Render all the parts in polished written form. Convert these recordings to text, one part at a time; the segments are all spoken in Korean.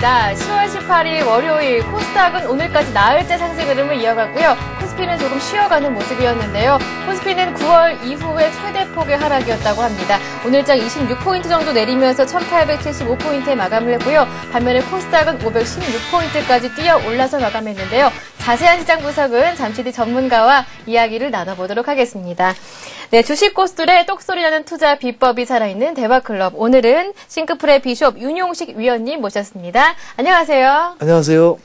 시작합니다. 10월 18일 월요일 코스닥은 오늘까지 나흘째 상승 흐름을 이어갔고요. 코스피는 조금 쉬어가는 모습이었는데요. 코스피는 9월 이후에 최대폭의 하락이었다고 합니다. 오늘장 26포인트 정도 내리면서 1875포인트에 마감을 했고요. 반면에 코스닥은 516포인트까지 뛰어 올라서 마감했는데요. 자세한 시장 분석은 잠시 뒤 전문가와 이야기를 나눠보도록 하겠습니다. 네, 주식 고수들의 똑소리 나는 투자 비법이 살아있는 대화클럽. 오늘은 싱크풀의 비숍 윤용식 위원님 모셨습니다. 안녕하세요. 안녕하세요.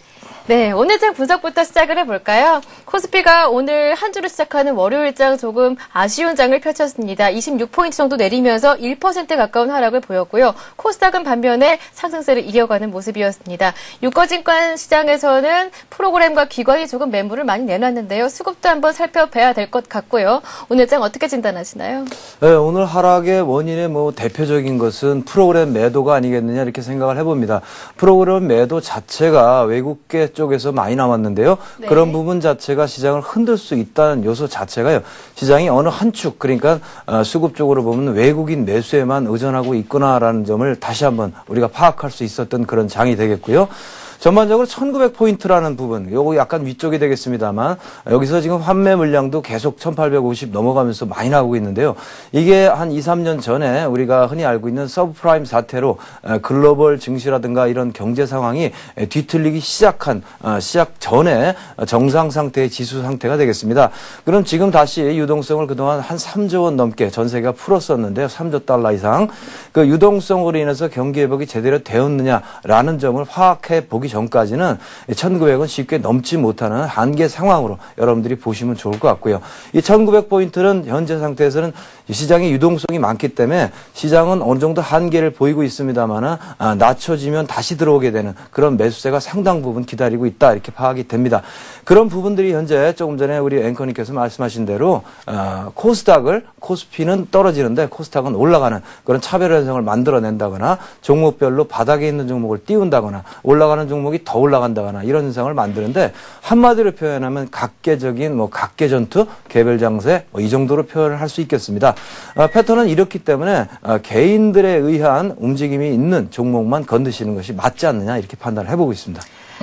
네, 오늘장 분석부터 시작을 해볼까요? 코스피가 오늘 한 주를 시작하는 월요일장 조금 아쉬운 장을 펼쳤습니다. 26포인트 정도 내리면서 1% 가까운 하락을 보였고요. 코스닥은 반면에 상승세를 이어가는 모습이었습니다. 유가증권 시장에서는 프로그램과 기관이 조금 매물을 많이 내놨는데요. 수급도 한번 살펴봐야 될 것 같고요. 오늘장 어떻게 진단하시나요? 네, 오늘 하락의 원인의 대표적인 것은 프로그램 매도가 아니겠느냐 이렇게 생각을 해봅니다. 프로그램 매도 자체가 외국계 쪽에서 많이 나왔는데요. 네. 그런 부분 자체가 시장을 흔들 수 있다는 요소 자체가요. 시장이 어느 한 축, 그러니까 수급 쪽으로 보면 외국인 매수에만 의존하고 있구나라는 점을 다시 한번 우리가 파악할 수 있었던 그런 장이 되겠고요. 전반적으로 1900포인트라는 부분, 요거 약간 위쪽이 되겠습니다만, 여기서 지금 환매 물량도 계속 1850 넘어가면서 많이 나오고 있는데요. 이게 한 2, 3년 전에 우리가 흔히 알고 있는 서브프라임 사태로 글로벌 증시라든가 이런 경제 상황이 뒤틀리기 시작 전에 정상 상태의 지수 상태가 되겠습니다. 그럼 지금 다시 유동성을 그동안 한 3조 원 넘게 전 세계가 풀었었는데요. 3조 달러 이상. 그 유동성으로 인해서 경기 회복이 제대로 되었느냐라는 점을 파악해 보기 전까지는 1900은 쉽게 넘지 못하는 한계 상황으로 여러분들이 보시면 좋을 것 같고요. 이 1900포인트는 현재 상태에서는 시장의 유동성이 많기 때문에 시장은 어느 정도 한계를 보이고 있습니다만 낮춰지면 다시 들어오게 되는 그런 매수세가 상당 부분 기다리고 있다 이렇게 파악이 됩니다. 그런 부분들이 현재 조금 전에 우리 앵커님께서 말씀하신 대로 코스피는 떨어지는데 코스닥은 올라가는 그런 차별 현상을 만들어낸다거나 종목별로 바닥에 있는 종목을 띄운다거나 올라가는 종목이 더 올라간다거나 이런 현상을 만드는데 한마디로 표현하면 각계적인 각계전투, 개별장세 이 정도로 표현을 할 수 있겠습니다. 패턴은 이렇기 때문에 개인들에 의한 움직임이 있는 종목만 건드시는 것이 맞지 않느냐 이렇게 판단을 해보고 있습니다.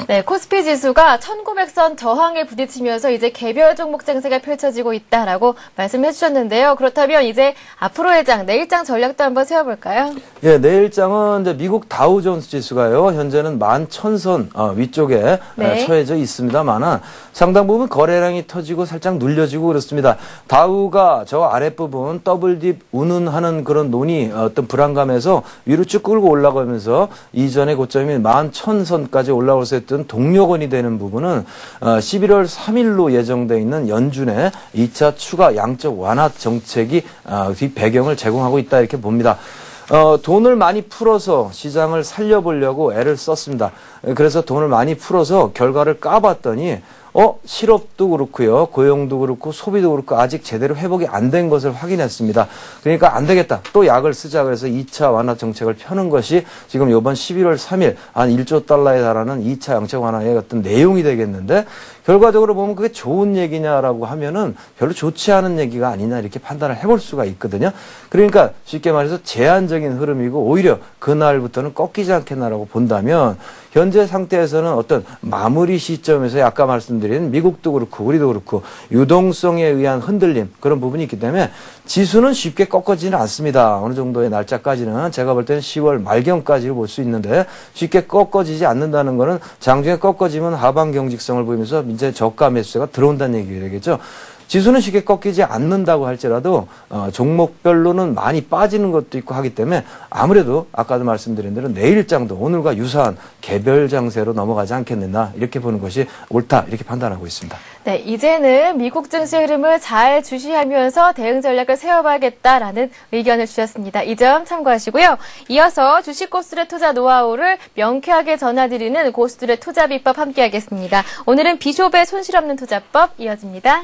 네, 코스피 지수가 1900선 저항에 부딪히면서 이제 개별 종목 장세가 펼쳐지고 있다라고 말씀해 주셨는데요. 그렇다면 이제 앞으로의 장, 내일장 전략도 한번 세워볼까요? 예, 내일장은 이제 미국 다우존스 지수가요, 현재는 11,000선 위쪽에 처해져 있습니다만 상당 부분 거래량이 터지고 살짝 눌려지고 그렇습니다. 다우가 저 아랫부분 더블딥 운운하는 그런 논의 어떤 불안감에서 위로 쭉 끌고 올라가면서 이전의 고점인 11,000선까지 올라올 수 있던 동력원이 되는 부분은 11월 3일로 예정되어 있는 연준의 2차 추가 양적 완화 정책이 배경을 제공하고 있다 이렇게 봅니다. 돈을 많이 풀어서 시장을 살려보려고 애를 썼습니다. 그래서 돈을 많이 풀어서 결과를 까봤더니 실업도 그렇고요. 고용도 그렇고 소비도 그렇고 아직 제대로 회복이 안 된 것을 확인했습니다. 그러니까 안 되겠다. 또 약을 쓰자 그래서 2차 완화 정책을 펴는 것이 지금 이번 11월 3일 한 1조 달러에 달하는 2차 양적 완화의 어떤 내용이 되겠는데 결과적으로 보면 그게 좋은 얘기냐라고 하면은 별로 좋지 않은 얘기가 아니냐 이렇게 판단을 해볼 수가 있거든요. 그러니까 쉽게 말해서 제한적인 흐름이고 오히려 그날부터는 꺾이지 않겠나라고 본다면 현재 상태에서는 어떤 마무리 시점에서 아까 말씀드린 미국도 그렇고 우리도 그렇고 유동성에 의한 흔들림 그런 부분이 있기 때문에 지수는 쉽게 꺾어지는 않습니다. 어느 정도의 날짜까지는 제가 볼 때는 10월 말경까지 볼 수 있는데 쉽게 꺾어지지 않는다는 거는 장중에 꺾어지면 하방 경직성을 보이면서 이제 저가 매수세가 들어온다는 얘기가 되겠죠. 지수는 쉽게 꺾이지 않는다고 할지라도 종목별로는 많이 빠지는 것도 있고 하기 때문에 아무래도 아까도 말씀드린 대로 내일장도 오늘과 유사한 개별 장세로 넘어가지 않겠느냐 이렇게 보는 것이 옳다 이렇게 판단하고 있습니다. 네, 이제는 미국 증시 흐름을 잘 주시하면서 대응 전략을 세워봐야겠다라는 의견을 주셨습니다. 이 점 참고하시고요. 이어서 주식 고수들의 투자 노하우를 명쾌하게 전해드리는 고수들의 투자 비법 함께하겠습니다. 오늘은 비숍의 손실 없는 투자법 이어집니다.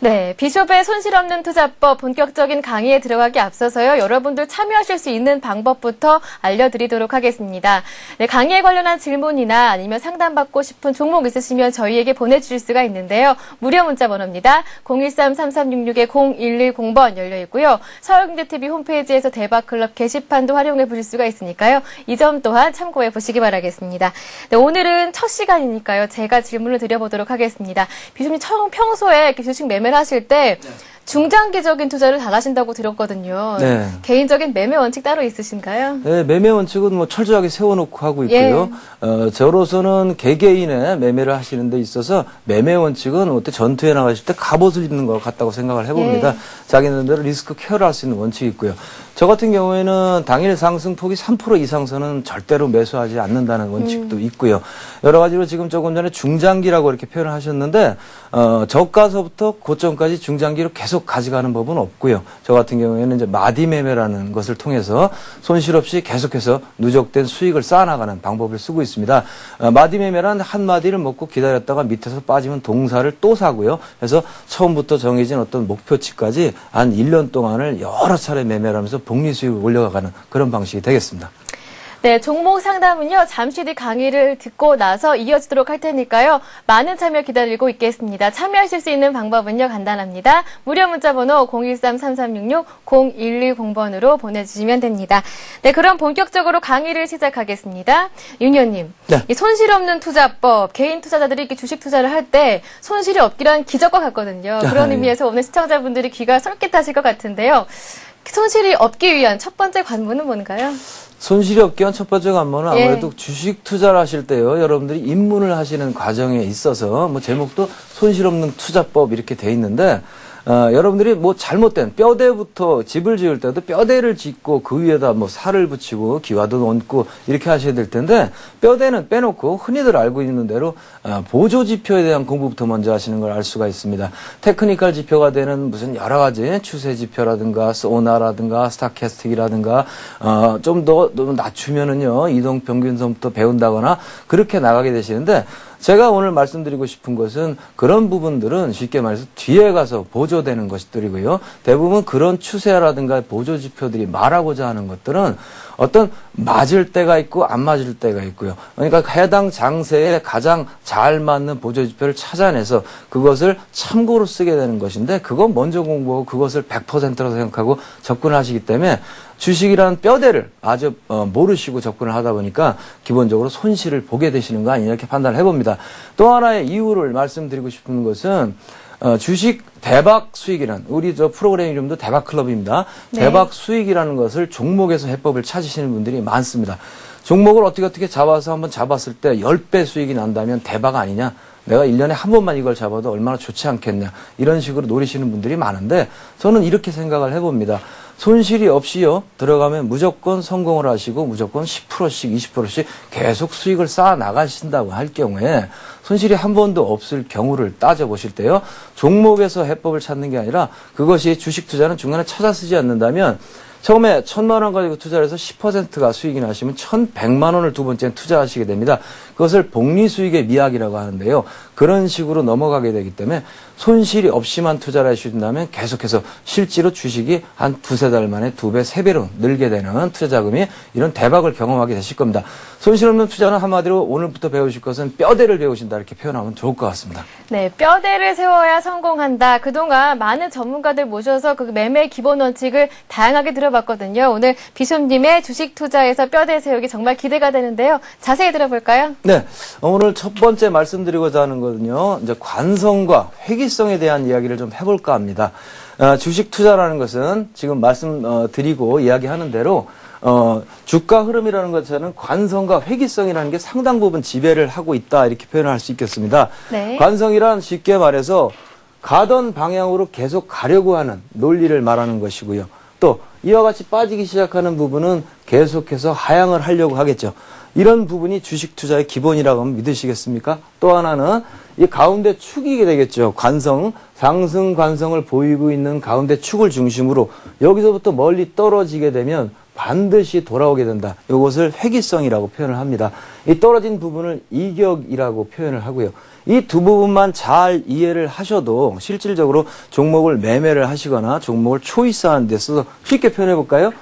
네, 비숍의 손실 없는 투자법 본격적인 강의에 들어가기 앞서서요. 여러분들 참여하실 수 있는 방법부터 알려드리도록 하겠습니다. 네, 강의에 관련한 질문이나 아니면 상담받고 싶은 종목 있으시면 저희에게 보내주실 수가 있는데요. 무료 문자 번호입니다. 013-3366-0110번 열려 있고요. 서울경제TV 홈페이지에서 대박클럽 게시판도 활용해 보실 수가 있으니까요. 이 점 또한 참고해 보시기 바라겠습니다. 네, 오늘은 첫 시간이니까요. 제가 질문을 드려보도록 하겠습니다. 비숍님 평소에 이렇게 주식 매매를 하실 때 중장기적인 투자를 잘하신다고 들었거든요. 네. 개인적인 매매 원칙 따로 있으신가요? 네, 매매 원칙은 뭐 철저하게 세워놓고 하고 있고요. 저로서는 개개인의 매매를 하시는 데 있어서 매매 원칙은 어때 전투에 나가실 때 갑옷을 입는 것 같다고 생각을 해봅니다. 자기네들 리스크 케어를 할 수 있는 원칙이 있고요. 저 같은 경우에는 당일 상승폭이 3% 이상선은 절대로 매수하지 않는다는 원칙도 있고요. 여러 가지로 지금 조금 전에 중장기라고 이렇게 표현을 하셨는데 저가서부터 고점까지 중장기로 계속 가져가는 법은 없고요. 저 같은 경우에는 이제 마디 매매라는 것을 통해서 손실 없이 계속해서 누적된 수익을 쌓아나가는 방법을 쓰고 있습니다. 마디 매매란 한 마디를 먹고 기다렸다가 밑에서 빠지면 동사를 또 사고요. 그래서 처음부터 정해진 어떤 목표치까지 한 1년 동안을 여러 차례 매매를 하면서 복리 수익을 올려가는 그런 방식이 되겠습니다. 네, 종목 상담은요, 잠시 뒤 강의를 듣고 나서 이어지도록 할 테니까요, 많은 참여 기다리고 있겠습니다. 참여하실 수 있는 방법은요, 간단합니다. 무료 문자 번호 013-3366-0110번으로 보내주시면 됩니다. 네, 그럼 본격적으로 강의를 시작하겠습니다. 윤 의원님, 네. 이 손실 없는 투자법, 개인 투자자들이 이렇게 주식 투자를 할 때 손실이 없기란 기적과 같거든요. 그런 의미에서 오늘 시청자분들이 귀가 솔깃하실 것 같은데요. 손실이 없기 위한 첫 번째 관문은 뭔가요? 손실이 없기 위한 첫 번째 관문은 아무래도 주식 투자를 하실 때요. 여러분들이 입문을 하시는 과정에 있어서 뭐 제목도 손실 없는 투자법 이렇게 돼 있는데 여러분들이 뭐 잘못된 뼈대부터 집을 지을 때도 뼈대를 짓고 그 위에다 뭐 살을 붙이고 기와도 얹고 이렇게 하셔야 될 텐데 뼈대는 빼놓고 흔히들 알고 있는 대로 보조 지표에 대한 공부부터 먼저 하시는 걸 알 수가 있습니다. 테크니컬 지표가 되는 무슨 여러 가지 추세 지표라든가 소나라든가 스타캐스틱이라든가 좀 더 낮추면은요 이동 평균선부터 배운다거나 그렇게 나가게 되시는데 제가 오늘 말씀드리고 싶은 것은 그런 부분들은 쉽게 말해서 뒤에 가서 보조되는 것들이고요. 대부분 그런 추세라든가 보조 지표들이 말하고자 하는 것들은 어떤 맞을 때가 있고 안 맞을 때가 있고요. 그러니까 해당 장세에 가장 잘 맞는 보조 지표를 찾아내서 그것을 참고로 쓰게 되는 것인데 그건 먼저 공부하고 그것을 100%라고 생각하고 접근을 하시기 때문에 주식이라는 뼈대를 아주 모르시고 접근을 하다 보니까 기본적으로 손실을 보게 되시는 거 아니냐 이렇게 판단을 해봅니다. 또 하나의 이유를 말씀드리고 싶은 것은 주식 대박 수익이라는 우리 저 프로그램 이름도 대박클럽입니다. 네. 대박 수익이라는 것을 종목에서 해법을 찾으시는 분들이 많습니다. 종목을 어떻게 잡아서 한번 잡았을 때 10배 수익이 난다면 대박 아니냐? 내가 1년에 한 번만 이걸 잡아도 얼마나 좋지 않겠냐? 이런 식으로 노리시는 분들이 많은데 저는 이렇게 생각을 해봅니다. 손실이 없이요 들어가면 무조건 성공을 하시고 무조건 10%씩 20%씩 계속 수익을 쌓아 나가신다고 할 경우에 손실이 한 번도 없을 경우를 따져보실 때요 종목에서 해법을 찾는 게 아니라 그것이 주식 투자는 중간에 찾아 쓰지 않는다면 처음에 1,000만 원 가지고 투자를 해서 10%가 수익이 나시면 1,100만 원을 두 번째는 투자하시게 됩니다. 그것을 복리 수익의 미학이라고 하는데요. 그런 식으로 넘어가게 되기 때문에 손실이 없이만 투자를 하신다면 계속해서 실제로 주식이 한 두세 달 만에 2배, 3배로 늘게 되는 투자 자금이 이런 대박을 경험하게 되실 겁니다. 손실 없는 투자는 한마디로 오늘부터 배우실 것은 뼈대를 배우신다 이렇게 표현하면 좋을 것 같습니다. 네, 뼈대를 세워야 성공한다. 그동안 많은 전문가들 모셔서 그 매매 기본 원칙을 다양하게 들어봤거든요. 오늘 비숍님의 주식 투자에서 뼈대 세우기 정말 기대가 되는데요. 자세히 들어볼까요? 네, 오늘 첫 번째 말씀드리고자 하는 거는요. 이제 관성과 회기성에 대한 이야기를 좀 해볼까 합니다. 주식 투자라는 것은 지금 말씀드리고 이야기하는 대로 주가 흐름이라는 것은 관성과 회기성이라는 게 상당 부분 지배를 하고 있다 이렇게 표현을 할 수 있겠습니다. 네. 관성이란 쉽게 말해서 가던 방향으로 계속 가려고 하는 논리를 말하는 것이고요. 또 이와 같이 빠지기 시작하는 부분은 계속해서 하향을 하려고 하겠죠. 이런 부분이 주식 투자의 기본이라고 하면 믿으시겠습니까? 또 하나는 이 가운데 축이 되겠죠. 관성, 상승 관성을 보이고 있는 가운데 축을 중심으로 여기서부터 멀리 떨어지게 되면 반드시 돌아오게 된다. 이것을 회귀성이라고 표현을 합니다. 이 떨어진 부분을 이격이라고 표현을 하고요. 이 두 부분만 잘 이해를 하셔도 실질적으로 종목을 매매를 하시거나 종목을 초이스하는 데 있어서 쉽게 표현해 볼까요?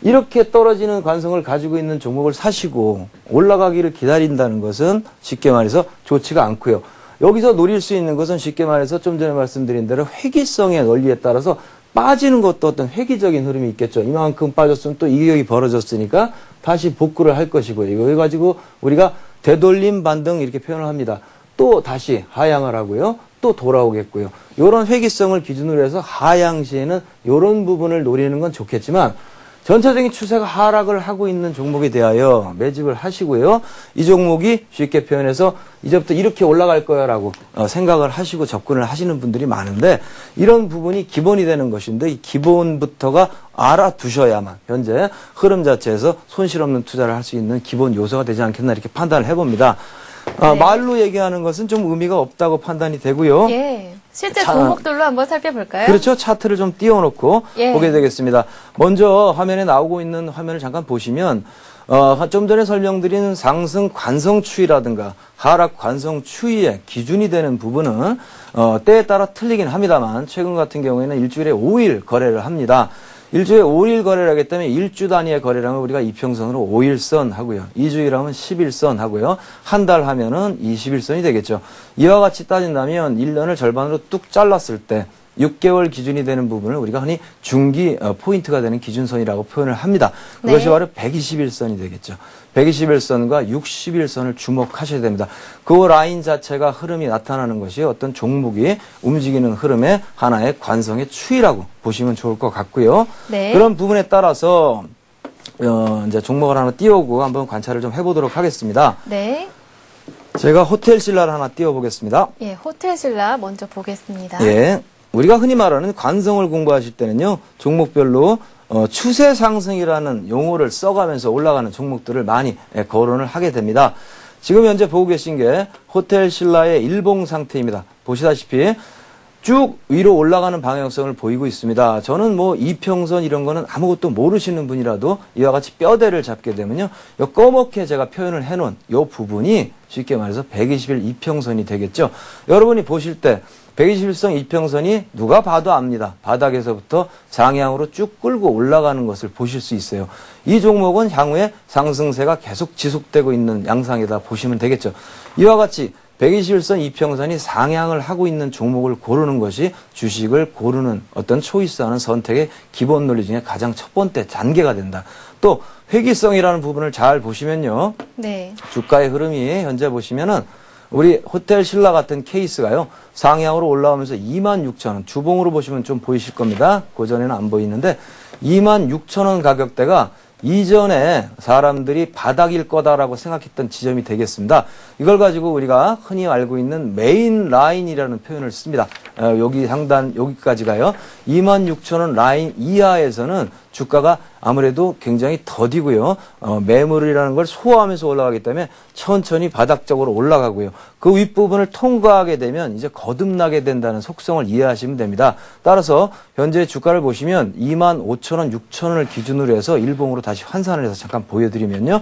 이렇게 떨어지는 관성을 가지고 있는 종목을 사시고 올라가기를 기다린다는 것은 쉽게 말해서 좋지가 않고요. 여기서 노릴 수 있는 것은 쉽게 말해서 좀 전에 말씀드린 대로 회귀성의 논리에 따라서 빠지는 것도 어떤 회귀적인 흐름이 있겠죠. 이만큼 빠졌으면 또 이격이 벌어졌으니까 다시 복구를 할 것이고요. 이거 가지고 우리가 되돌림 반등 이렇게 표현을 합니다. 또 다시 하향을 하고요. 또 돌아오겠고요. 이런 회귀성을 기준으로 해서 하향 시에는 이런 부분을 노리는 건 좋겠지만 전체적인 추세가 하락을 하고 있는 종목에 대하여 매집을 하시고요. 이 종목이 쉽게 표현해서 이제부터 이렇게 올라갈 거야 라고 생각을 하시고 접근을 하시는 분들이 많은데 이런 부분이 기본이 되는 것인데 이 기본부터가 알아두셔야만 현재 흐름 자체에서 손실 없는 투자를 할 수 있는 기본 요소가 되지 않겠나 이렇게 판단을 해봅니다. 네. 말로 얘기하는 것은 좀 의미가 없다고 판단이 되고요. 예. 실제 종목들로 한번 살펴볼까요? 그렇죠. 차트를 좀 띄워놓고 예. 보게 되겠습니다. 먼저 화면에 나오고 있는 화면을 잠깐 보시면 좀 전에 설명드린 상승 관성 추이라든가 하락 관성 추이의 기준이 되는 부분은 때에 따라 틀리긴 합니다만 최근 같은 경우에는 일주일에 5일 거래를 합니다. 일주일에 5일 거래를 하기 때문에 일주 단위의 거래량을 우리가 이평선으로 5일선 하고요. 2주일하면 10일선 하고요. 한 달 하면은 20일선이 되겠죠. 이와 같이 따진다면 1년을 절반으로 뚝 잘랐을 때 6개월 기준이 되는 부분을 우리가 흔히 중기 포인트가 되는 기준선이라고 표현을 합니다. 그것이 네. 바로 121선이 되겠죠. 121선과 60일선을 주목하셔야 됩니다. 그 라인 자체가 흐름이 나타나는 것이 어떤 종목이 움직이는 흐름의 하나의 관성의 추이라고 보시면 좋을 것 같고요. 네. 그런 부분에 따라서 이제 종목을 하나 띄우고 한번 관찰을 좀 해보도록 하겠습니다. 네. 제가 호텔 신라를 하나 띄워보겠습니다. 예, 호텔 신라 먼저 보겠습니다. 예. 우리가 흔히 말하는 관성을 공부하실 때는요, 종목별로 추세 상승이라는 용어를 써가면서 올라가는 종목들을 많이 거론을 하게 됩니다. 지금 현재 보고 계신 게 호텔 신라의 일봉 상태입니다. 보시다시피 쭉 위로 올라가는 방향성을 보이고 있습니다. 저는 뭐 이평선 이런 거는 아무것도 모르시는 분이라도 이와 같이 뼈대를 잡게 되면요, 요 꺼멓게 제가 표현을 해놓은 요 부분이 쉽게 말해서 120일 이평선이 되겠죠. 여러분이 보실 때 121선 이평선이 누가 봐도 압니다. 바닥에서부터 장향으로 쭉 끌고 올라가는 것을 보실 수 있어요. 이 종목은 향후에 상승세가 계속 지속되고 있는 양상이다 보시면 되겠죠. 이와 같이 121선 이평선이 상향을 하고 있는 종목을 고르는 것이 주식을 고르는 어떤 초이스하는 선택의 기본 논리 중에 가장 첫 번째 단계가 된다. 또 회귀성이라는 부분을 잘 보시면요. 네. 주가의 흐름이 현재 보시면은 우리 호텔 신라 같은 케이스가요, 상향으로 올라오면서 26,000원, 주봉으로 보시면 좀 보이실 겁니다. 그전에는 안 보이는데 26,000원 가격대가 이전에 사람들이 바닥일 거다라고 생각했던 지점이 되겠습니다. 이걸 가지고 우리가 흔히 알고 있는 메인 라인이라는 표현을 씁니다. 여기 상단 여기까지가요. 26,000원 라인 이하에서는 주가가 아무래도 굉장히 더디고요. 매물이라는 걸 소화하면서 올라가기 때문에 천천히 바닥 쪽으로 올라가고요. 그 윗부분을 통과하게 되면 이제 거듭나게 된다는 속성을 이해하시면 됩니다. 따라서 현재 주가를 보시면 25,000원, 6,000원을 기준으로 해서 일봉으로 다시 환산을 해서 잠깐 보여드리면요.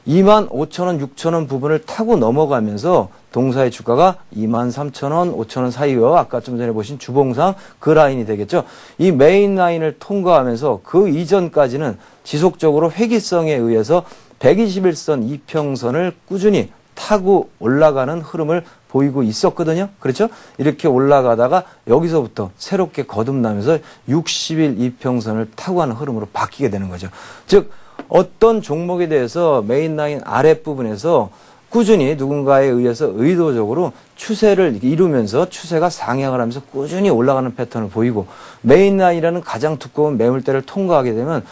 25,000원, 6,000원 부분을 타고 넘어가면서 동사의 주가가 23,000원, 5,000원 사이요. 아까 좀 전에 보신 주봉상 그 라인이 되겠죠. 이 메인 라인을 통과하면서 그 이전까지는 지속적으로 회귀성에 의해서 121선 이평선을 꾸준히 타고 올라가는 흐름을 보이고 있었거든요. 그렇죠? 이렇게 올라가다가 여기서부터 새롭게 거듭나면서 60일 이평선을 타고 가는 흐름으로 바뀌게 되는 거죠. 즉 어떤 종목에 대해서 메인 라인 아랫부분에서 꾸준히 누군가에 의해서 의도적으로 추세를 이루면서 추세가 상향을 하면서 꾸준히 올라가는 패턴을 보이고 메인 라인이라는 가장 두꺼운 매물대를 통과하게 되면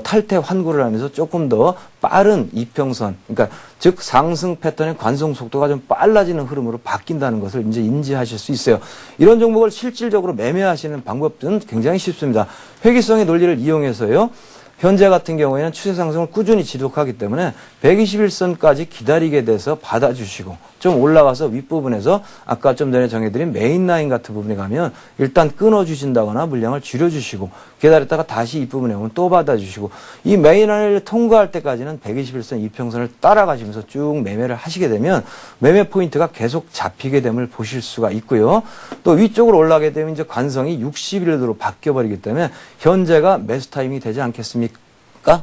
탈퇴 환구를 하면서 조금 더 빠른 이평선, 그러니까 즉 상승 패턴의 관성 속도가 좀 빨라지는 흐름으로 바뀐다는 것을 이제 인지하실 수 있어요. 이런 종목을 실질적으로 매매하시는 방법은 굉장히 쉽습니다. 회귀성의 논리를 이용해서요. 현재 같은 경우에는 추세 상승을 꾸준히 지속하기 때문에 121선까지 기다리게 돼서 받아주시고 좀 올라가서 윗부분에서 아까 좀 전에 정해드린 메인 라인 같은 부분에 가면 일단 끊어주신다거나 물량을 줄여주시고 기다렸다가 다시 윗부분에 오면 또 받아주시고 이 메인 라인을 통과할 때까지는 121선 이평선을 따라가시면서 쭉 매매를 하시게 되면 매매 포인트가 계속 잡히게 됨을 보실 수가 있고요. 또 위쪽으로 올라가게 되면 이제 관성이 60일도로 바뀌어버리기 때문에 현재가 매수 타이밍이 되지 않겠습니까?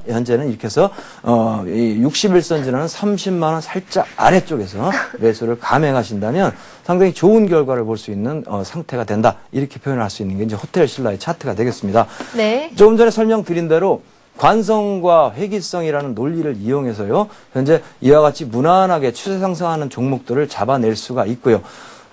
현재는 이렇게 해서 61선 지나는 30만 원 살짝 아래쪽에서 매수를 감행하신다면 상당히 좋은 결과를 볼 수 있는 상태가 된다. 이렇게 표현할 수 있는 게 이제 호텔 신라의 차트가 되겠습니다. 네. 조금 전에 설명드린 대로 관성과 회기성이라는 논리를 이용해서요. 현재 이와 같이 무난하게 추세 상승하는 종목들을 잡아낼 수가 있고요.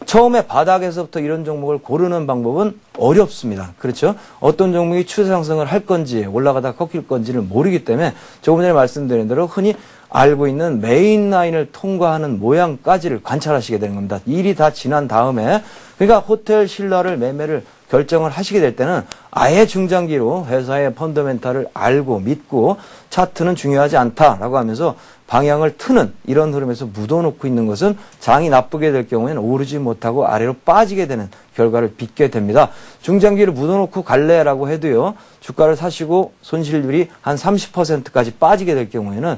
처음에 바닥에서부터 이런 종목을 고르는 방법은 어렵습니다. 그렇죠? 어떤 종목이 추세 상승을 할 건지 올라가다 꺾일 건지를 모르기 때문에 조금 전에 말씀드린 대로 흔히 알고 있는 메인 라인을 통과하는 모양까지를 관찰하시게 되는 겁니다. 일이 다 지난 다음에 그러니까 호텔 신라를 매매를 결정을 하시게 될 때는 아예 중장기로 회사의 펀더멘탈을 알고 믿고 차트는 중요하지 않다라고 하면서 방향을 트는 이런 흐름에서 묻어놓고 있는 것은 장이 나쁘게 될 경우에는 오르지 못하고 아래로 빠지게 되는 결과를 빚게 됩니다. 중장기를 묻어놓고 갈래라고 해도요. 주가를 사시고 손실률이 한 30%까지 빠지게 될 경우에는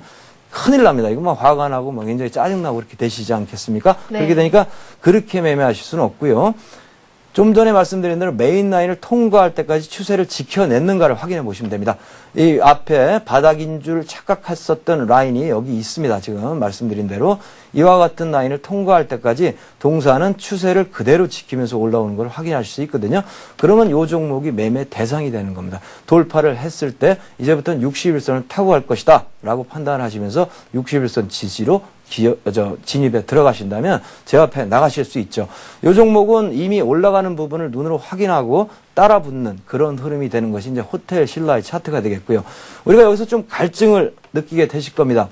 큰일 납니다. 이거 막 화가 나고 막 굉장히 짜증나고 그렇게 되시지 않겠습니까? 네. 그렇게 되니까 그렇게 매매하실 수는 없고요. 좀 전에 말씀드린 대로 메인 라인을 통과할 때까지 추세를 지켜냈는가를 확인해 보시면 됩니다. 이 앞에 바닥인 줄 착각했었던 라인이 여기 있습니다. 지금 말씀드린 대로 이와 같은 라인을 통과할 때까지 동사는 추세를 그대로 지키면서 올라오는 걸 확인할 수 있거든요. 그러면 이 종목이 매매 대상이 되는 겁니다. 돌파를 했을 때 이제부터는 61선을 타고 갈 것이다 라고 판단하시면서 61선 지지로 진입에 들어가신다면 제 앞에 나가실 수 있죠. 이 종목은 이미 올라가는 부분을 눈으로 확인하고 따라붙는 그런 흐름이 되는 것이 이제 호텔 신라의 차트가 되겠고요. 우리가 여기서 좀 갈증을 느끼게 되실 겁니다.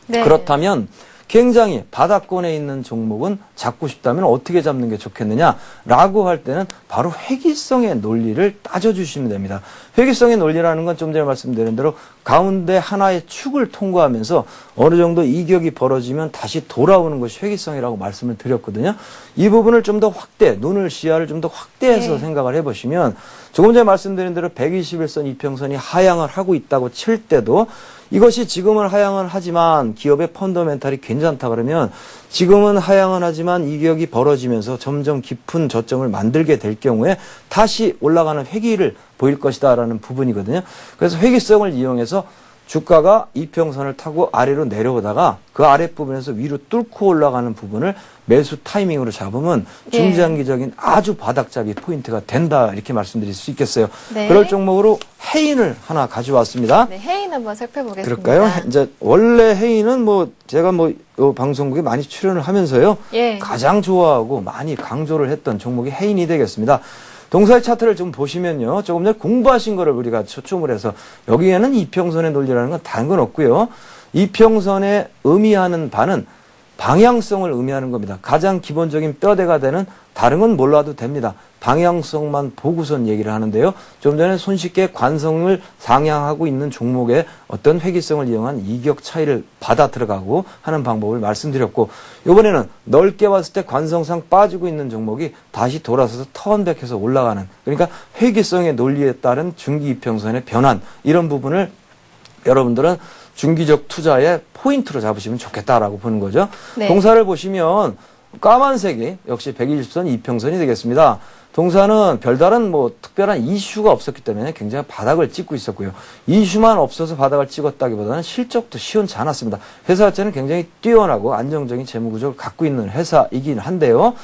네. 그렇다면 굉장히 바닥권에 있는 종목은 잡고 싶다면 어떻게 잡는 게 좋겠느냐라고 할 때는 바로 회귀성의 논리를 따져주시면 됩니다. 회귀성의 논리라는 건 좀 전에 말씀드린 대로 가운데 하나의 축을 통과하면서 어느 정도 이격이 벌어지면 다시 돌아오는 것이 회귀성이라고 말씀을 드렸거든요. 이 부분을 좀 더 눈을 시야를 좀 더 확대해서 네. 생각을 해보시면 조금 전에 말씀드린 대로 121선 이평선이 하향을 하고 있다고 칠 때도 이것이 지금은 하향은 하지만 기업의 펀더멘탈이 괜찮다 그러면 지금은 하향은 하지만 이격이 벌어지면서 점점 깊은 저점을 만들게 될 경우에 다시 올라가는 회귀를 보일 것이다라는 부분이거든요. 그래서 회귀성을 이용해서 주가가 이평선을 타고 아래로 내려오다가 그 아랫부분에서 위로 뚫고 올라가는 부분을 매수 타이밍으로 잡으면 중장기적인 아주 바닥잡이 포인트가 된다 이렇게 말씀드릴 수 있겠어요. 네. 그럴 종목으로 해인을 하나 가져왔습니다. 네, 해인 한번 살펴보겠습니다. 그럴까요? 이제 원래 해인은 제가 요 방송국에 많이 출연을 하면서요. 예. 가장 좋아하고 많이 강조를 했던 종목이 해인이 되겠습니다. 동사의 차트를 좀 보시면요. 조금 전에 공부하신 거를 우리가 초점을 해서 여기에는 이평선의 논리라는 건 다른 건 없고요. 이평선에 의미하는 바는 방향성을 의미하는 겁니다. 가장 기본적인 뼈대가 되는 다른 건 몰라도 됩니다. 방향성만 보고선 얘기를 하는데요. 좀 전에 손쉽게 관성을 상향하고 있는 종목의 어떤 회귀성을 이용한 이격 차이를 받아 들어가고 하는 방법을 말씀드렸고 이번에는 넓게 봤을 때 관성상 빠지고 있는 종목이 다시 돌아서서 턴백해서 올라가는 그러니까 회귀성의 논리에 따른 중기 이평선의 변환 이런 부분을 여러분들은 중기적 투자의 포인트로 잡으시면 좋겠다라고 보는 거죠. 네. 동사를 보시면 까만색이 역시 120선 이평선이 되겠습니다. 동사는 별다른 특별한 이슈가 없었기 때문에 굉장히 바닥을 찍고 있었고요. 이슈만 없어서 바닥을 찍었다기보다는 실적도 시원치 않았습니다. 회사 자체는 굉장히 뛰어나고 안정적인 재무 구조를 갖고 있는 회사이긴 한데요.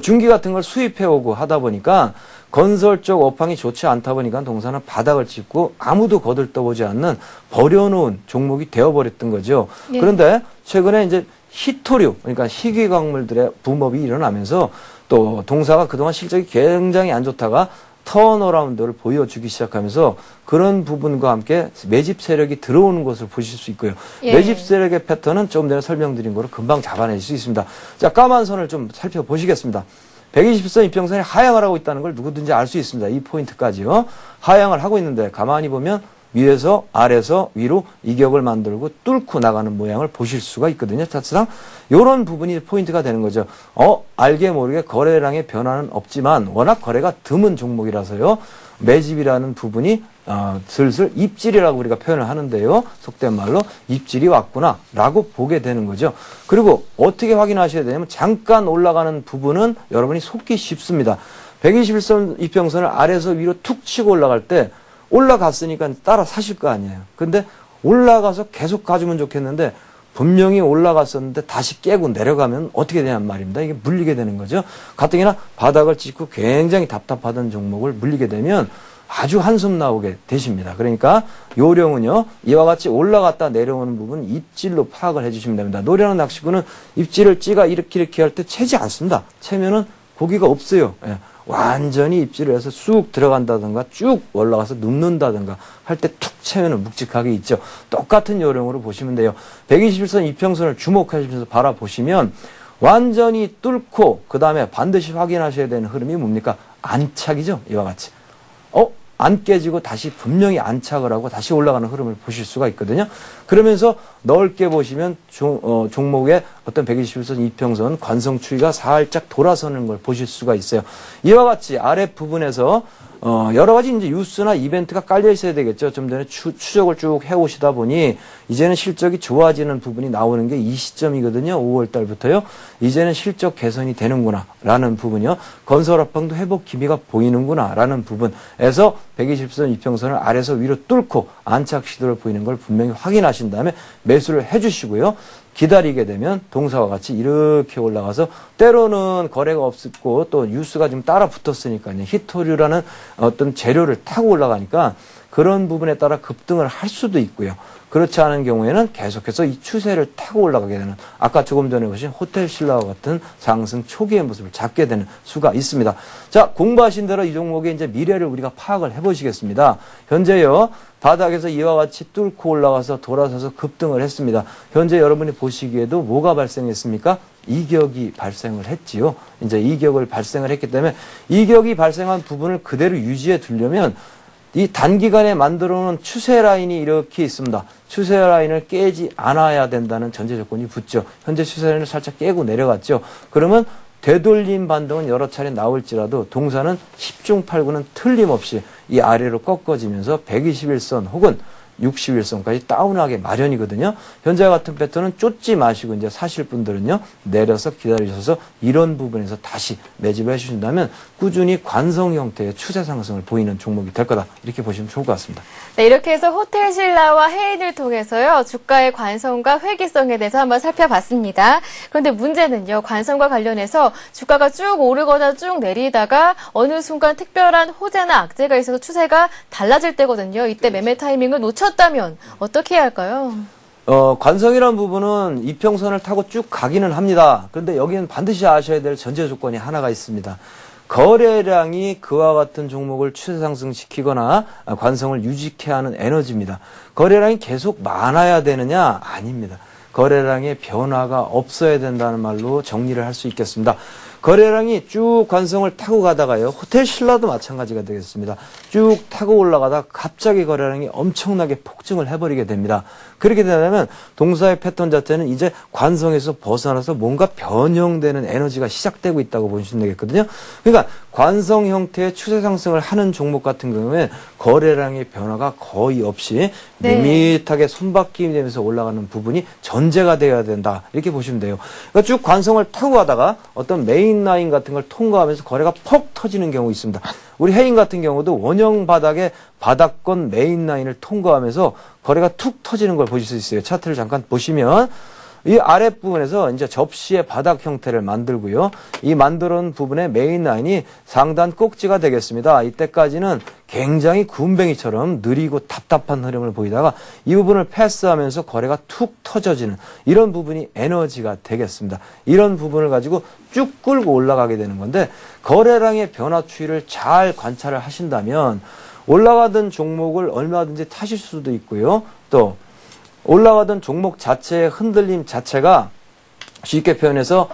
중기 같은 걸 수입해오고 하다 보니까 건설 쪽 업황이 좋지 않다 보니까 동사는 바닥을 찍고 아무도 거들떠보지 않는 버려놓은 종목이 되어버렸던 거죠. 예. 그런데 최근에 이제 희토류, 그러니까 희귀 광물들의 붐업이 일어나면서 또 동사가 그동안 실적이 굉장히 안 좋다가 턴어라운드를 보여주기 시작하면서 그런 부분과 함께 매집 세력이 들어오는 것을 보실 수 있고요. 예. 매집 세력의 패턴은 조금 전에 설명드린 거로 금방 잡아낼 수 있습니다. 자, 까만 선을 좀 살펴보시겠습니다. 120선 이평선이 하향을 하고 있다는 걸 누구든지 알 수 있습니다. 이 포인트까지요. 하향을 하고 있는데 가만히 보면 위에서 아래에서 위로 이격을 만들고 뚫고 나가는 모양을 보실 수가 있거든요. 차트상 이런 부분이 포인트가 되는 거죠. 알게 모르게 거래량의 변화는 없지만 워낙 거래가 드문 종목이라서요. 매집이라는 부분이 슬슬 입질이라고 우리가 표현을 하는데요. 속된 말로 입질이 왔구나 라고 보게 되는 거죠. 그리고 어떻게 확인하셔야 되냐면 잠깐 올라가는 부분은 여러분이 속기 쉽습니다. 121선 이평선을 아래에서 위로 툭 치고 올라갈 때 올라갔으니까 따라 사실 거 아니에요. 근데 올라가서 계속 가주면 좋겠는데 분명히 올라갔었는데 다시 깨고 내려가면 어떻게 되냔 말입니다. 이게 물리게 되는 거죠. 가뜩이나 바닥을 찍고 굉장히 답답하던 종목을 물리게 되면 아주 한숨 나오게 되십니다. 그러니까 요령은요. 이와 같이 올라갔다 내려오는 부분 입질로 파악을 해주시면 됩니다. 노련한 낚시꾼은 입질을 찌가 이렇게 할 때 채지 않습니다. 채면은 고기가 없어요. 예. 완전히 입질을 해서 쑥 들어간다든가 쭉 올라가서 눕는다든가 할 때 툭 채면은 묵직하게 있죠. 똑같은 요령으로 보시면 돼요. 121선 이평선을 주목하시면서 바라보시면 완전히 뚫고 그 다음에 반드시 확인하셔야 되는 흐름이 뭡니까? 안착이죠. 이와 같이. 안 깨지고 다시 분명히 안착을 하고 다시 올라가는 흐름을 보실 수가 있거든요. 그러면서 넓게 보시면 종목의 어떤 121선 이평선 관성 추이가 살짝 돌아서는 걸 보실 수가 있어요. 이와 같이 아랫부분에서 여러 가지 이제 뉴스나 이벤트가 깔려 있어야 되겠죠. 좀 전에 추적을 쭉 해오시다 보니 이제는 실적이 좋아지는 부분이 나오는 게 이 시점이거든요. 5월 달부터요. 이제는 실적 개선이 되는구나 라는 부분이요. 건설업황도 회복 기미가 보이는구나 라는 부분에서 120선 이평선을 아래서 위로 뚫고 안착 시도를 보이는 걸 분명히 확인하신 다음에 매수를 해주시고요. 기다리게 되면 동사와 같이 이렇게 올라가서 때로는 거래가 없었고 또 뉴스가 좀 따라 붙었으니까요. 히토류라는 어떤 재료를 타고 올라가니까 그런 부분에 따라 급등을 할 수도 있고요. 그렇지 않은 경우에는 계속해서 이 추세를 타고 올라가게 되는 아까 조금 전에 보신 호텔신라와 같은 상승 초기의 모습을 잡게 되는 수가 있습니다. 자, 공부하신 대로 이 종목의 이제 미래를 우리가 파악을 해보시겠습니다. 현재요. 바닥에서 이와 같이 뚫고 올라가서 돌아서서 급등을 했습니다. 현재 여러분이 보시기에도 뭐가 발생했습니까? 이격이 발생을 했지요. 이제 이격을 발생을 했기 때문에 이격이 발생한 부분을 그대로 유지해 두려면 이 단기간에 만들어 놓은 추세 라인이 이렇게 있습니다. 추세 라인을 깨지 않아야 된다는 전제 조건이 붙죠. 현재 추세 라인을 살짝 깨고 내려갔죠. 그러면 되돌림 반등은 여러 차례 나올지라도 동사는 10중 8구는 틀림없이 이 아래로 꺾어지면서 121선 혹은 61선까지 다운하게 마련이거든요. 현재 같은 패턴은 쫓지 마시고 이제 사실 분들은요. 내려서 기다리셔서 이런 부분에서 다시 매집을 해주신다면 꾸준히 관성 형태의 추세 상승을 보이는 종목이 될 거다. 이렇게 보시면 좋을 것 같습니다. 네, 이렇게 해서 호텔신라와 해인을 통해서요. 주가의 관성과 회귀성에 대해서 한번 살펴봤습니다. 그런데 문제는요. 관성과 관련해서 주가가 쭉 오르거나 쭉 내리다가 어느 순간 특별한 호재나 악재가 있어서 추세가 달라질 때거든요. 이때 매매 타이밍을 놓쳤다면 어떻게 해야 할까요? 관성이라는 부분은 이평선을 타고 쭉 가기는 합니다. 그런데 여기는 반드시 아셔야 될 전제 조건이 하나가 있습니다. 거래량이 그와 같은 종목을 추세 상승시키거나 관성을 유지케 하는 에너지입니다. 거래량이 계속 많아야 되느냐? 아닙니다. 거래량의 변화가 없어야 된다는 말로 정리를 할 수 있겠습니다. 거래량이 쭉 관성을 타고 가다가요. 호텔신라도 마찬가지가 되겠습니다. 쭉 타고 올라가다 갑자기 거래량이 엄청나게 폭증을 해버리게 됩니다. 그렇게 되면 동사의 패턴 자체는 이제 관성에서 벗어나서 뭔가 변형되는 에너지가 시작되고 있다고 보시면 되겠거든요. 그러니까 관성 형태의 추세 상승을 하는 종목 같은 경우에 거래량의 변화가 거의 없이 밋밋하게 손바뀜이 되면서 올라가는 부분이 전제가 되어야 된다. 이렇게 보시면 돼요. 그러니까 쭉 관성을 타고 가다가 어떤 메인 라인 같은 걸 통과하면서 거래가 퍽 터지는 경우 있습니다. 우리 해인 같은 경우도 원형 바닥에 바닥권 메인 라인을 통과하면서 거래가 툭 터지는 걸 보실 수 있어요. 차트를 잠깐 보시면 이 아랫부분에서 이제 접시의 바닥 형태를 만들고요. 이 만들어 놓은 부분의 메인 라인이 상단 꼭지가 되겠습니다. 이때까지는 굉장히 군뱅이처럼 느리고 답답한 흐름을 보이다가 이 부분을 패스하면서 거래가 툭 터져지는 이런 부분이 에너지가 되겠습니다. 이런 부분을 가지고 쭉 끌고 올라가게 되는 건데 거래량의 변화 추이를 잘 관찰을 하신다면 올라가던 종목을 얼마든지 타실 수도 있고요. 또 올라가던 종목 자체의 흔들림 자체가 쉽게 표현해서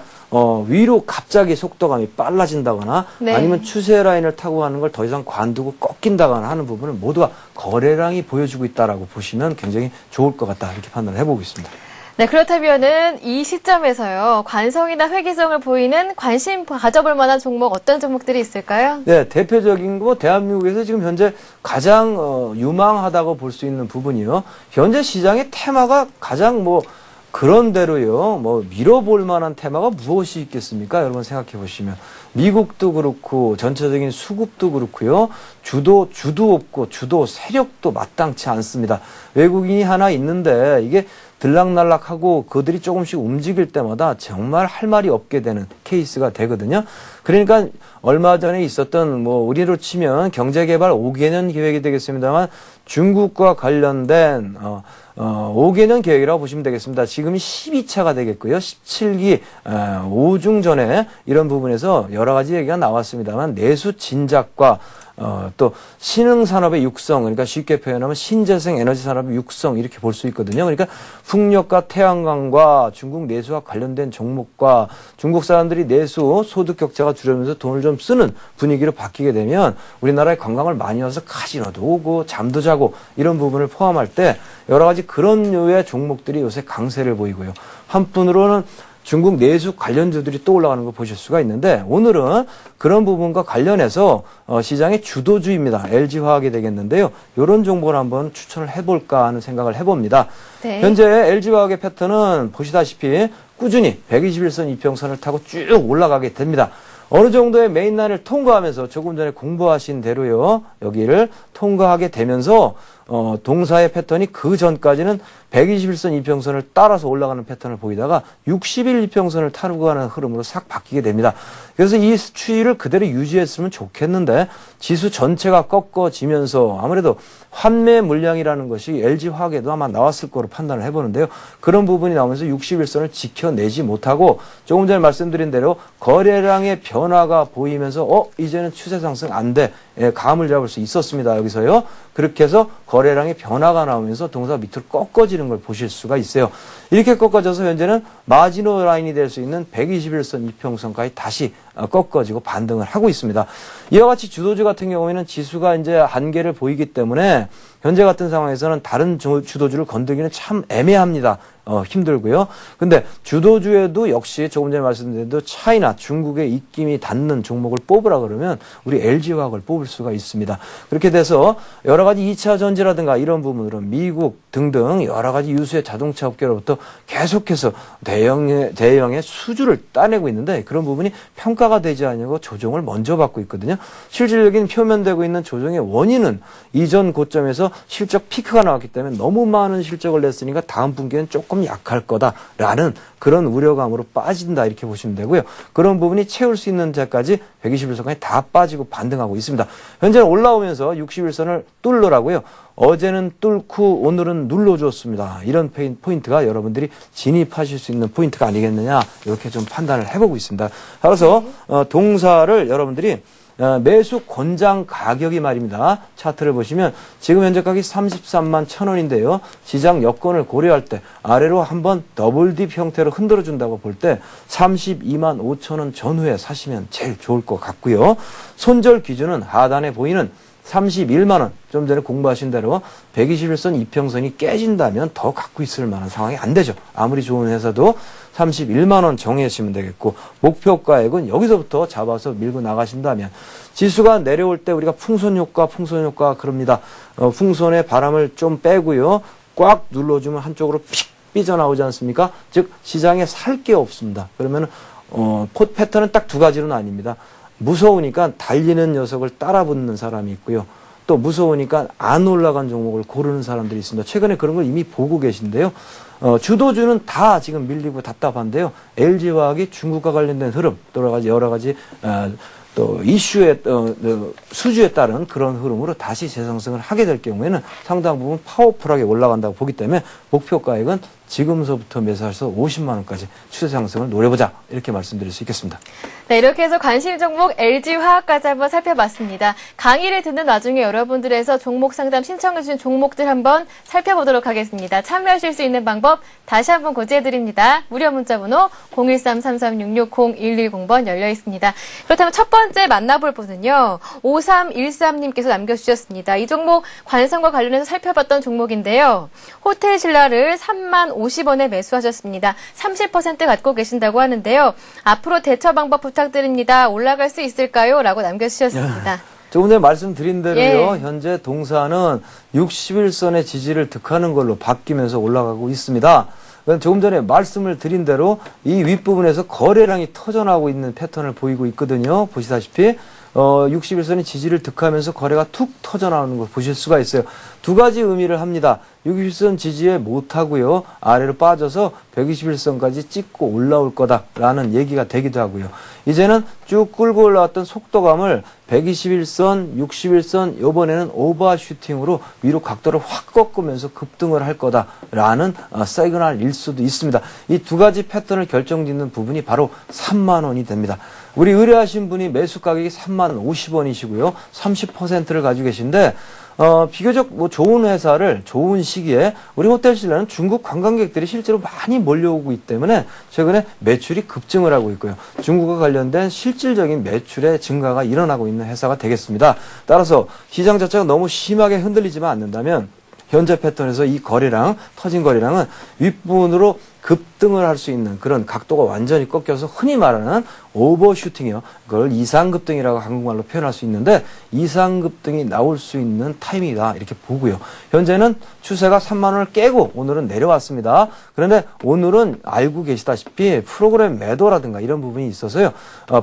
위로 갑자기 속도감이 빨라진다거나 네. 아니면 추세 라인을 타고 가는 걸 더 이상 관두고 꺾인다거나 하는 부분은 모두가 거래량이 보여주고 있다라고 보시면 굉장히 좋을 것 같다 이렇게 판단을 해보고 있습니다. 네, 그렇다면은 이 시점에서요, 관성이나 회귀성을 보이는 관심 가져볼 만한 종목 어떤 종목들이 있을까요? 네, 대표적인 거 대한민국에서 지금 현재 가장 유망하다고 볼 수 있는 부분이요. 현재 시장의 테마가 가장 그런대로요. 밀어볼 만한 테마가 무엇이 있겠습니까? 여러분 생각해 보시면 미국도 그렇고 전체적인 수급도 그렇고요. 주도 없고 주도 세력도 마땅치 않습니다. 외국인이 하나 있는데 이게 들락날락하고 그들이 조금씩 움직일 때마다 정말 할 말이 없게 되는 케이스가 되거든요. 그러니까 얼마 전에 있었던 우리로 치면 경제개발 5개년 계획이 되겠습니다만 중국과 관련된 5개년 계획이라고 보시면 되겠습니다. 지금이 12차가 되겠고요. 17기 5중 전에 이런 부분에서 여러 가지 얘기가 나왔습니다만 내수 진작과 또 신흥산업의 육성, 그러니까 쉽게 표현하면 신재생 에너지 산업의 육성 이렇게 볼 수 있거든요. 그러니까 풍력과 태양광과 중국 내수와 관련된 종목과 중국 사람들이 내수 소득 격차가 줄어들면서 돈을 좀 쓰는 분위기로 바뀌게 되면 우리나라에 관광을 많이 와서 카지노도 오고 잠도 자고 이런 부분을 포함할 때 여러 가지 그런 류의 종목들이 요새 강세를 보이고요. 한편으로는 중국 내수 관련주들이 또 올라가는 거 보실 수가 있는데 오늘은 그런 부분과 관련해서 시장의 주도주입니다. LG화학이 되겠는데요. 이런 종목을 한번 추천을 해볼까 하는 생각을 해봅니다. 네. 현재 LG화학의 패턴은 보시다시피 꾸준히 121선 이평선을 타고 쭉 올라가게 됩니다. 어느 정도의 메인라인을 통과하면서 조금 전에 공부하신 대로요. 여기를 통과하게 되면서 동사의 패턴이 그 전까지는 121선 이평선을 따라서 올라가는 패턴을 보이다가 60일 이평선을 타고 가는 흐름으로 싹 바뀌게 됩니다. 그래서 이 추이를 그대로 유지했으면 좋겠는데 지수 전체가 꺾어지면서 아무래도 환매 물량이라는 것이 LG화학에도 아마 나왔을 거로 판단을 해보는데요. 그런 부분이 나오면서 61선을 지켜내지 못하고 조금 전에 말씀드린 대로 거래량의 변화가 보이면서 이제는 추세 상승 안 돼. 감을 잡을 수 있었습니다. 여기서요. 그렇게 해서 거래량의 변화가 나오면서 동사 밑으로 꺾어지는 걸 보실 수가 있어요. 이렇게 꺾어져서 현재는 마지노 라인이 될 수 있는 121선 이평선까지 다시 꺾어지고 반등을 하고 있습니다. 이와 같이 주도주 같은 경우에는 지수가 이제 한계를 보이기 때문에 현재 같은 상황에서는 다른 주도주를 건들기는 참 애매합니다. 힘들고요. 근데 주도주에도 역시 조금 전에 말씀드린 대로 차이나 중국의 입김이 닿는 종목을 뽑으라 그러면 우리 LG화학을 뽑을 수가 있습니다. 그렇게 돼서 여러 가지 2차 전지라든가 이런 부분으로 미국 등등 여러 가지 유수의 자동차 업계로부터 계속해서 대형의 수주를 따내고 있는데 그런 부분이 평가가 되지 않고 조정을 먼저 받고 있거든요. 실질적인 표면되고 있는 조정의 원인은 이전 고점에서 실적 피크가 나왔기 때문에 너무 많은 실적을 냈으니까 다음 분기에는 조금 약할 거다라는 그런 우려감으로 빠진다 이렇게 보시면 되고요. 그런 부분이 채울 수 있는 데까지 121선까지 다 빠지고 반등하고 있습니다. 현재는 올라오면서 61선을 뚫으라고요. 어제는 뚫고 오늘은 눌러줬습니다. 이런 포인트가 여러분들이 진입하실 수 있는 포인트가 아니겠느냐 이렇게 좀 판단을 해보고 있습니다. 따라서 동사를 여러분들이 매수 권장 가격이 말입니다. 차트를 보시면 지금 현재 가격이 33만 1,000원인데요. 시장 여건을 고려할 때 아래로 한번 더블딥 형태로 흔들어 준다고 볼 때 32만 5,000원 전후에 사시면 제일 좋을 것 같고요. 손절 기준은 하단에 보이는 31만원, 좀 전에 공부하신 대로 121선 이평선이 깨진다면 더 갖고 있을 만한 상황이 안 되죠. 아무리 좋은 회사도 31만원 정해주시면 되겠고 목표가액은 여기서부터 잡아서 밀고 나가신다면 지수가 내려올 때 우리가 풍선효과 그럽니다. 풍선의 바람을 좀 빼고요. 꽉 눌러주면 한쪽으로 픽 삐져나오지 않습니까? 즉 시장에 살 게 없습니다. 그러면 패턴은 딱 두 가지로 나뉩니다. 무서우니까 달리는 녀석을 따라붙는 사람이 있고요. 또 무서우니까 안 올라간 종목을 고르는 사람들이 있습니다. 최근에 그런 걸 이미 보고 계신데요. 주도주는 다 지금 밀리고 답답한데요. LG화학이 중국과 관련된 흐름, 또 여러 가지 또 이슈에 수주에 따른 그런 흐름으로 다시 재상승을 하게 될 경우에는 상당 부분 파워풀하게 올라간다고 보기 때문에 목표가액은 지금서부터 매수해서 50만 원까지 추세 상승을 노려보자 이렇게 말씀드릴 수 있겠습니다. 네, 이렇게 해서 관심 종목 LG화학까지 한번 살펴봤습니다. 강의를 듣는 와중에 여러분들에서 종목 상담 신청해주신 종목들 한번 살펴보도록 하겠습니다. 참여하실 수 있는 방법 다시 한번 고지해드립니다. 무료 문자번호 013-3366-0110번 열려 있습니다. 그렇다면 첫 번째 만나볼 분은요. 5313님께서 남겨주셨습니다. 이 종목 관성과 관련해서 살펴봤던 종목인데요. 호텔신라를 30,050원에 매수하셨습니다. 30% 갖고 계신다고 하는데요. 앞으로 대처 방법 부탁드립니다. 올라갈 수 있을까요? 라고 남겨주셨습니다. 조금 전에 말씀드린 대로요. 예. 현재 동사는 60일선의 지지를 득하는 걸로 바뀌면서 올라가고 있습니다. 조금 전에 말씀을 드린 대로 이 윗부분에서 거래량이 터져나오고 있는 패턴을 보이고 있거든요. 보시다시피 60일선의 지지를 득하면서 거래가 툭 터져나오는 걸 보실 수가 있어요. 두 가지 의미를 합니다. 60일선 지지에 못하고요. 아래로 빠져서 120일선까지 찍고 올라올 거다라는 얘기가 되기도 하고요. 이제는 쭉 끌고 올라왔던 속도감을 121선, 60일선, 이번에는 오버슈팅으로 위로 각도를 확 꺾으면서 급등을 할 거다라는 시그널일 수도 있습니다. 이 두 가지 패턴을 결정짓는 부분이 바로 3만 원이 됩니다. 우리 의뢰하신 분이 매수 가격이 30,050원이시고요. 30%를 가지고 계신데 비교적 좋은 회사를 좋은 시기에 우리 호텔신라는 중국 관광객들이 실제로 많이 몰려오고 있기 때문에 최근에 매출이 급증을 하고 있고요. 중국과 관련된 실질적인 매출의 증가가 일어나고 있는 회사가 되겠습니다. 따라서 시장 자체가 너무 심하게 흔들리지만 않는다면 현재 패턴에서 이 거래량, 터진 거래량은 윗부분으로 급등을 할 수 있는 그런 각도가 완전히 꺾여서 흔히 말하는 오버슈팅이요. 그걸 이상급등이라고 한국말로 표현할 수 있는데 이상급등이 나올 수 있는 타이밍이다 이렇게 보고요. 현재는 추세가 3만 원을 깨고 오늘은 내려왔습니다. 그런데 오늘은 알고 계시다시피 프로그램 매도라든가 이런 부분이 있어서요.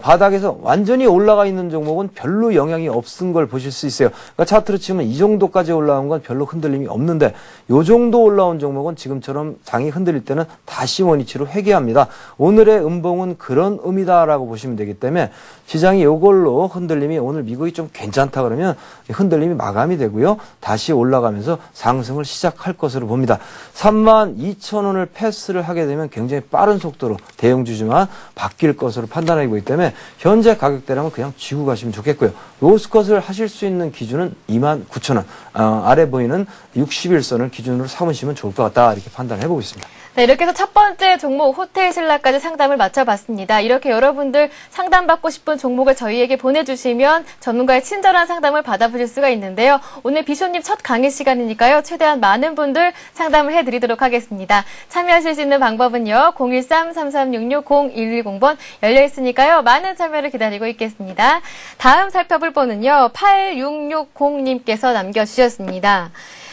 바닥에서 완전히 올라가 있는 종목은 별로 영향이 없은 걸 보실 수 있어요. 그러니까 차트로 치면 이 정도까지 올라온 건 별로 흔들림이 없는데 이 정도 올라온 종목은 지금처럼 장이 흔들릴 때는 다시 원위치로 회귀합니다. 오늘의 음봉은 그런 의미다라고 보시면 되기 때문에 시장이 이걸로 흔들림이 오늘 미국이 좀 괜찮다 그러면 흔들림이 마감이 되고요. 다시 올라가면서 상승을 시작할 것으로 봅니다. 32,000원을 패스를 하게 되면 굉장히 빠른 속도로 대형주지만 바뀔 것으로 판단하고 있기 때문에 현재 가격대라면 그냥 쥐고 가시면 좋겠고요. 로스컷을 하실 수 있는 기준은 29,000원 아래 보이는 60일선을 기준으로 삼으시면 좋을 것 같다 이렇게 판단을 해보고 있습니다. 네, 이렇게 해서 첫 번째 종목 호텔신라까지 상담을 마쳐봤습니다. 이렇게 여러분들 상담받고 싶은 종목을 저희에게 보내주시면 전문가의 친절한 상담을 받아보실 수가 있는데요. 오늘 비쇼님 첫 강의 시간이니까요. 최대한 많은 분들 상담을 해드리도록 하겠습니다. 참여하실 수 있는 방법은요. 013-3366-0110번 열려있으니까요. 많은 참여를 기다리고 있겠습니다. 다음 살펴볼 번은요. 8660님께서 남겨주셨습니다.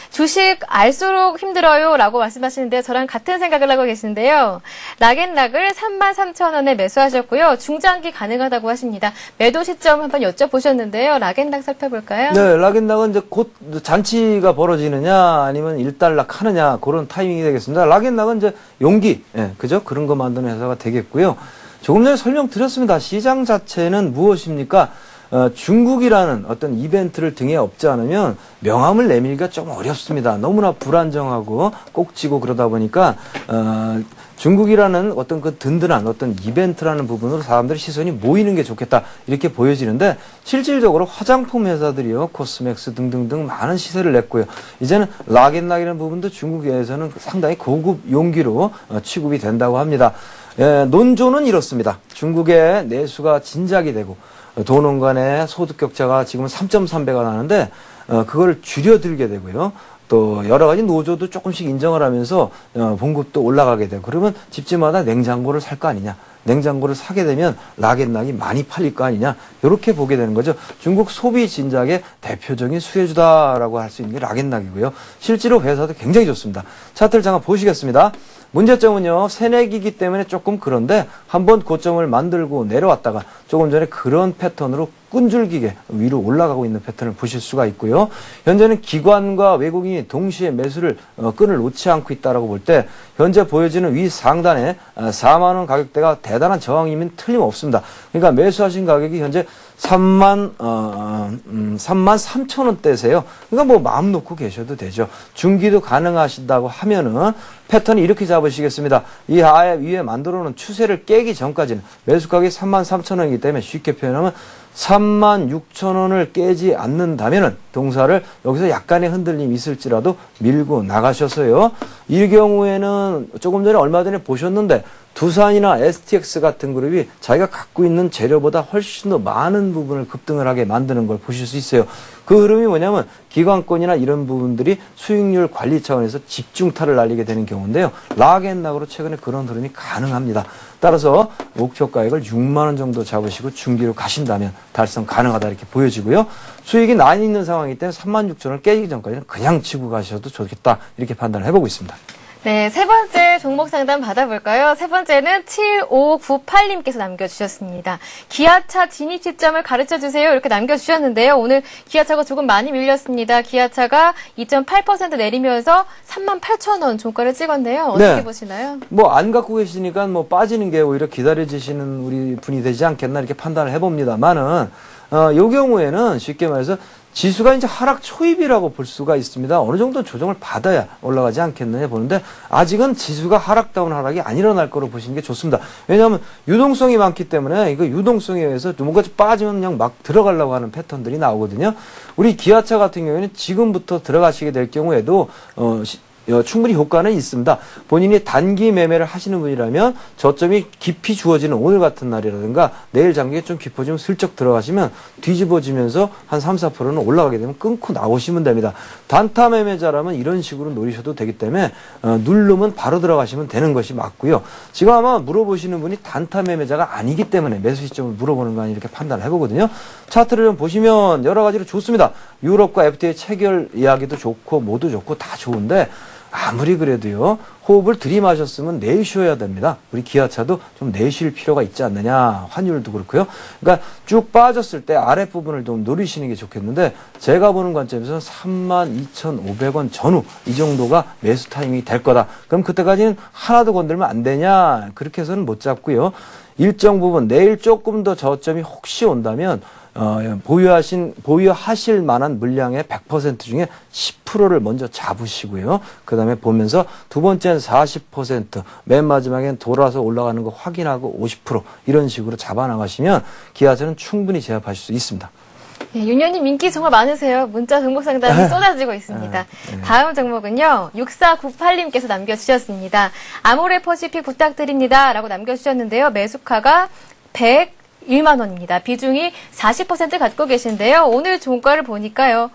주식 알수록 힘들어요 라고 말씀하시는데요. 저랑 같은 생각을 하고 계신데요. 락앤락을 33,000원에 매수하셨고요. 중장기 가능하다고 하십니다. 매도 시점 한번 여쭤보셨는데요. 락앤락 살펴볼까요? 네, 락앤락은 이제 곧 잔치가 벌어지느냐 아니면 일단락 하느냐 그런 타이밍이 되겠습니다. 락앤락은 이제 용기, 그죠? 그런 거 만드는 회사가 되겠고요. 조금 전에 설명드렸습니다. 시장 자체는 무엇입니까? 중국이라는 어떤 이벤트를 등에 업지 않으면 명함을 내밀기가 좀 어렵습니다. 너무나 불안정하고 꼭지고 그러다 보니까 중국이라는 어떤 그 든든한 어떤 이벤트라는 부분으로 사람들의 시선이 모이는 게 좋겠다 이렇게 보여지는데 실질적으로 화장품 회사들이요 코스맥스 등등등 많은 시세를 냈고요. 이제는 락앤락이라는 부분도 중국에서는 상당히 고급 용기로 취급이 된다고 합니다. 논조는 이렇습니다. 중국의 내수가 진작이 되고 도농 간의 소득 격차가 지금 3.3배가 나는데 그걸 줄여들게 되고요. 또 여러 가지 노조도 조금씩 인정을 하면서 봉급도 올라가게 되고 그러면 집집마다 냉장고를 살 거 아니냐. 냉장고를 사게 되면 락앤락이 많이 팔릴 거 아니냐. 이렇게 보게 되는 거죠. 중국 소비 진작의 대표적인 수혜주다라고 할 수 있는 게 락앤락이고요. 실제로 회사도 굉장히 좋습니다. 차트를 잠깐 보시겠습니다. 문제점은요, 새내기이기 때문에 조금 그런데 한번 고점을 만들고 내려왔다가 조금 전에 그런 패턴으로 끈줄기게 위로 올라가고 있는 패턴을 보실 수가 있고요. 현재는 기관과 외국인이 동시에 매수를 끈을 놓지 않고 있다라고 볼 때 현재 보여지는 위 상단에 4만 원 가격대가 대단한 저항이면 틀림없습니다. 그러니까 매수하신 가격이 현재 3만 3천 원대세요. 그러니까 뭐 마음 놓고 계셔도 되죠. 중기도 가능하신다고 하면은 패턴이 이렇게 잡으시겠습니다. 이 위에 만들어 놓은 추세를 깨기 전까지는 매수가격이 3만 3천 원이기 때문에 쉽게 표현하면 3만 6천 원을 깨지 않는다면은 동사를 여기서 약간의 흔들림이 있을지라도 밀고 나가셔서요. 이 경우에는 조금 전에 얼마 전에 보셨는데 두산이나 STX 같은 그룹이 자기가 갖고 있는 재료보다 훨씬 더 많은 부분을 급등을 하게 만드는 걸 보실 수 있어요. 그 흐름이 뭐냐면 기관권이나 이런 부분들이 수익률 관리 차원에서 집중타를 날리게 되는 경우인데요. 락앤락으로 최근에 그런 흐름이 가능합니다. 따라서 목표 가액을 6만 원 정도 잡으시고 중기로 가신다면 달성 가능하다 이렇게 보여지고요. 수익이 많이 있는 상황이기 때문에 3만 6천 원을 깨지기 전까지는 그냥 치고 가셔도 좋겠다 이렇게 판단을 해보고 있습니다. 네, 세 번째 종목 상담 받아볼까요? 세 번째는 7598님께서 남겨주셨습니다. 기아차 진입 시점을 가르쳐주세요. 이렇게 남겨주셨는데요. 오늘 기아차가 조금 많이 밀렸습니다. 기아차가 2.8% 내리면서 38,000원 종가를 찍었네요. 어떻게 네. 보시나요? 뭐 안 갖고 계시니까 뭐 빠지는 게 오히려 기다려지시는 우리 분이 되지 않겠나 이렇게 판단을 해봅니다만은 요 경우에는 쉽게 말해서 지수가 이제 하락 초입이라고 볼 수가 있습니다. 어느 정도 조정을 받아야 올라가지 않겠느냐 보는데 아직은 지수가 하락다운 하락이 안 일어날 거로 보시는 게 좋습니다. 왜냐하면 유동성이 많기 때문에 이거 유동성에 의해서 뭔가 빠지면 그냥 막 들어가려고 하는 패턴들이 나오거든요. 우리 기아차 같은 경우에는 지금부터 들어가시게 될 경우에도 충분히 효과는 있습니다. 본인이 단기 매매를 하시는 분이라면 저점이 깊이 주어지는 오늘 같은 날이라든가 내일 장기에 좀 깊어지면 슬쩍 들어가시면 뒤집어지면서 한 3, 4%는 올라가게 되면 끊고 나오시면 됩니다. 단타 매매자라면 이런 식으로 노리셔도 되기 때문에 누르면 바로 들어가시면 되는 것이 맞고요. 지금 아마 물어보시는 분이 단타 매매자가 아니기 때문에 매수 시점을 물어보는 거 아니 이렇게 판단을 해보거든요. 차트를 좀 보시면 여러 가지로 좋습니다. 유럽과 FTA 체결 이야기도 좋고 뭐도 좋고 다 좋은데 아무리 그래도요, 호흡을 들이마셨으면 내쉬어야 됩니다. 우리 기아차도 좀 내쉴 필요가 있지 않느냐. 환율도 그렇고요. 그러니까 쭉 빠졌을 때 아랫부분을 좀 노리시는 게 좋겠는데 제가 보는 관점에서는 32,500원 전후 이 정도가 매수 타이밍이 될 거다. 그럼 그때까지는 하나도 건들면 안 되냐. 그렇게 해서는 못 잡고요. 일정 부분 내일 조금 더 저점이 혹시 온다면 보유하실 만한 물량의 100% 중에 10%를 먼저 잡으시고요. 그 다음에 보면서 두 번째는 40%, 맨 마지막엔 돌아서 올라가는 거 확인하고 50% 이런 식으로 잡아나가시면 기아차는 충분히 제압하실 수 있습니다. 네, 윤현님 인기 정말 많으세요. 문자 종목 상담이 쏟아지고 있습니다. 다음 종목은요. 6498님께서 남겨주셨습니다. 아모레퍼시픽 부탁드립니다. 라고 남겨주셨는데요. 매수가가 101만 원입니다. 비중이 40% 갖고 계신데요. 오늘 종가를 보니까요.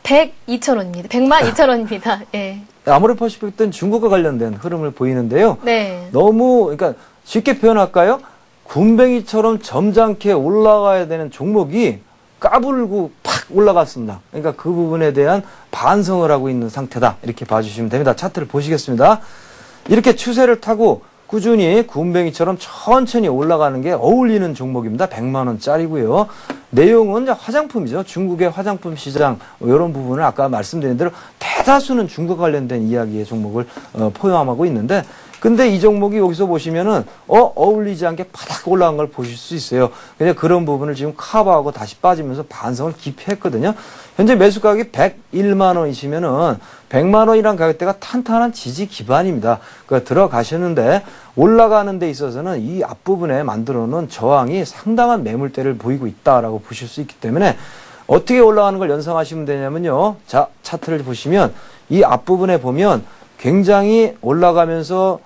102,000원입니다. 102,000원입니다. 예. 아모레퍼시픽은 중국과 관련된 흐름을 보이는데요. 네. 너무 그러니까 쉽게 표현할까요? 군뱅이처럼 점잖게 올라가야 되는 종목이 까불고 팍 올라갔습니다. 그러니까 그 부분에 대한 반성을 하고 있는 상태다. 이렇게 봐주시면 됩니다. 차트를 보시겠습니다. 이렇게 추세를 타고 꾸준히 군뱅이처럼 천천히 올라가는 게 어울리는 종목입니다. 100만 원짜리고요. 내용은 화장품이죠. 중국의 화장품 시장 이런 부분을 아까 말씀드린 대로 대다수는 중국 관련된 이야기의 종목을 포함하고 있는데 근데 이 종목이 여기서 보시면은 어울리지 않게 바닥 올라간 걸 보실 수 있어요. 근데 그런 부분을 지금 커버하고 다시 빠지면서 반성을 깊이 했거든요. 현재 매수 가격이 101만 원이시면은 100만 원이란 가격대가 탄탄한 지지 기반입니다. 그러니까 들어가셨는데 올라가는 데 있어서는 이 앞부분에 만들어 놓은 저항이 상당한 매물대를 보이고 있다라고 보실 수 있기 때문에 어떻게 올라가는 걸 연상하시면 되냐면요. 자, 차트를 보시면 이 앞부분에 보면 굉장히 올라가면서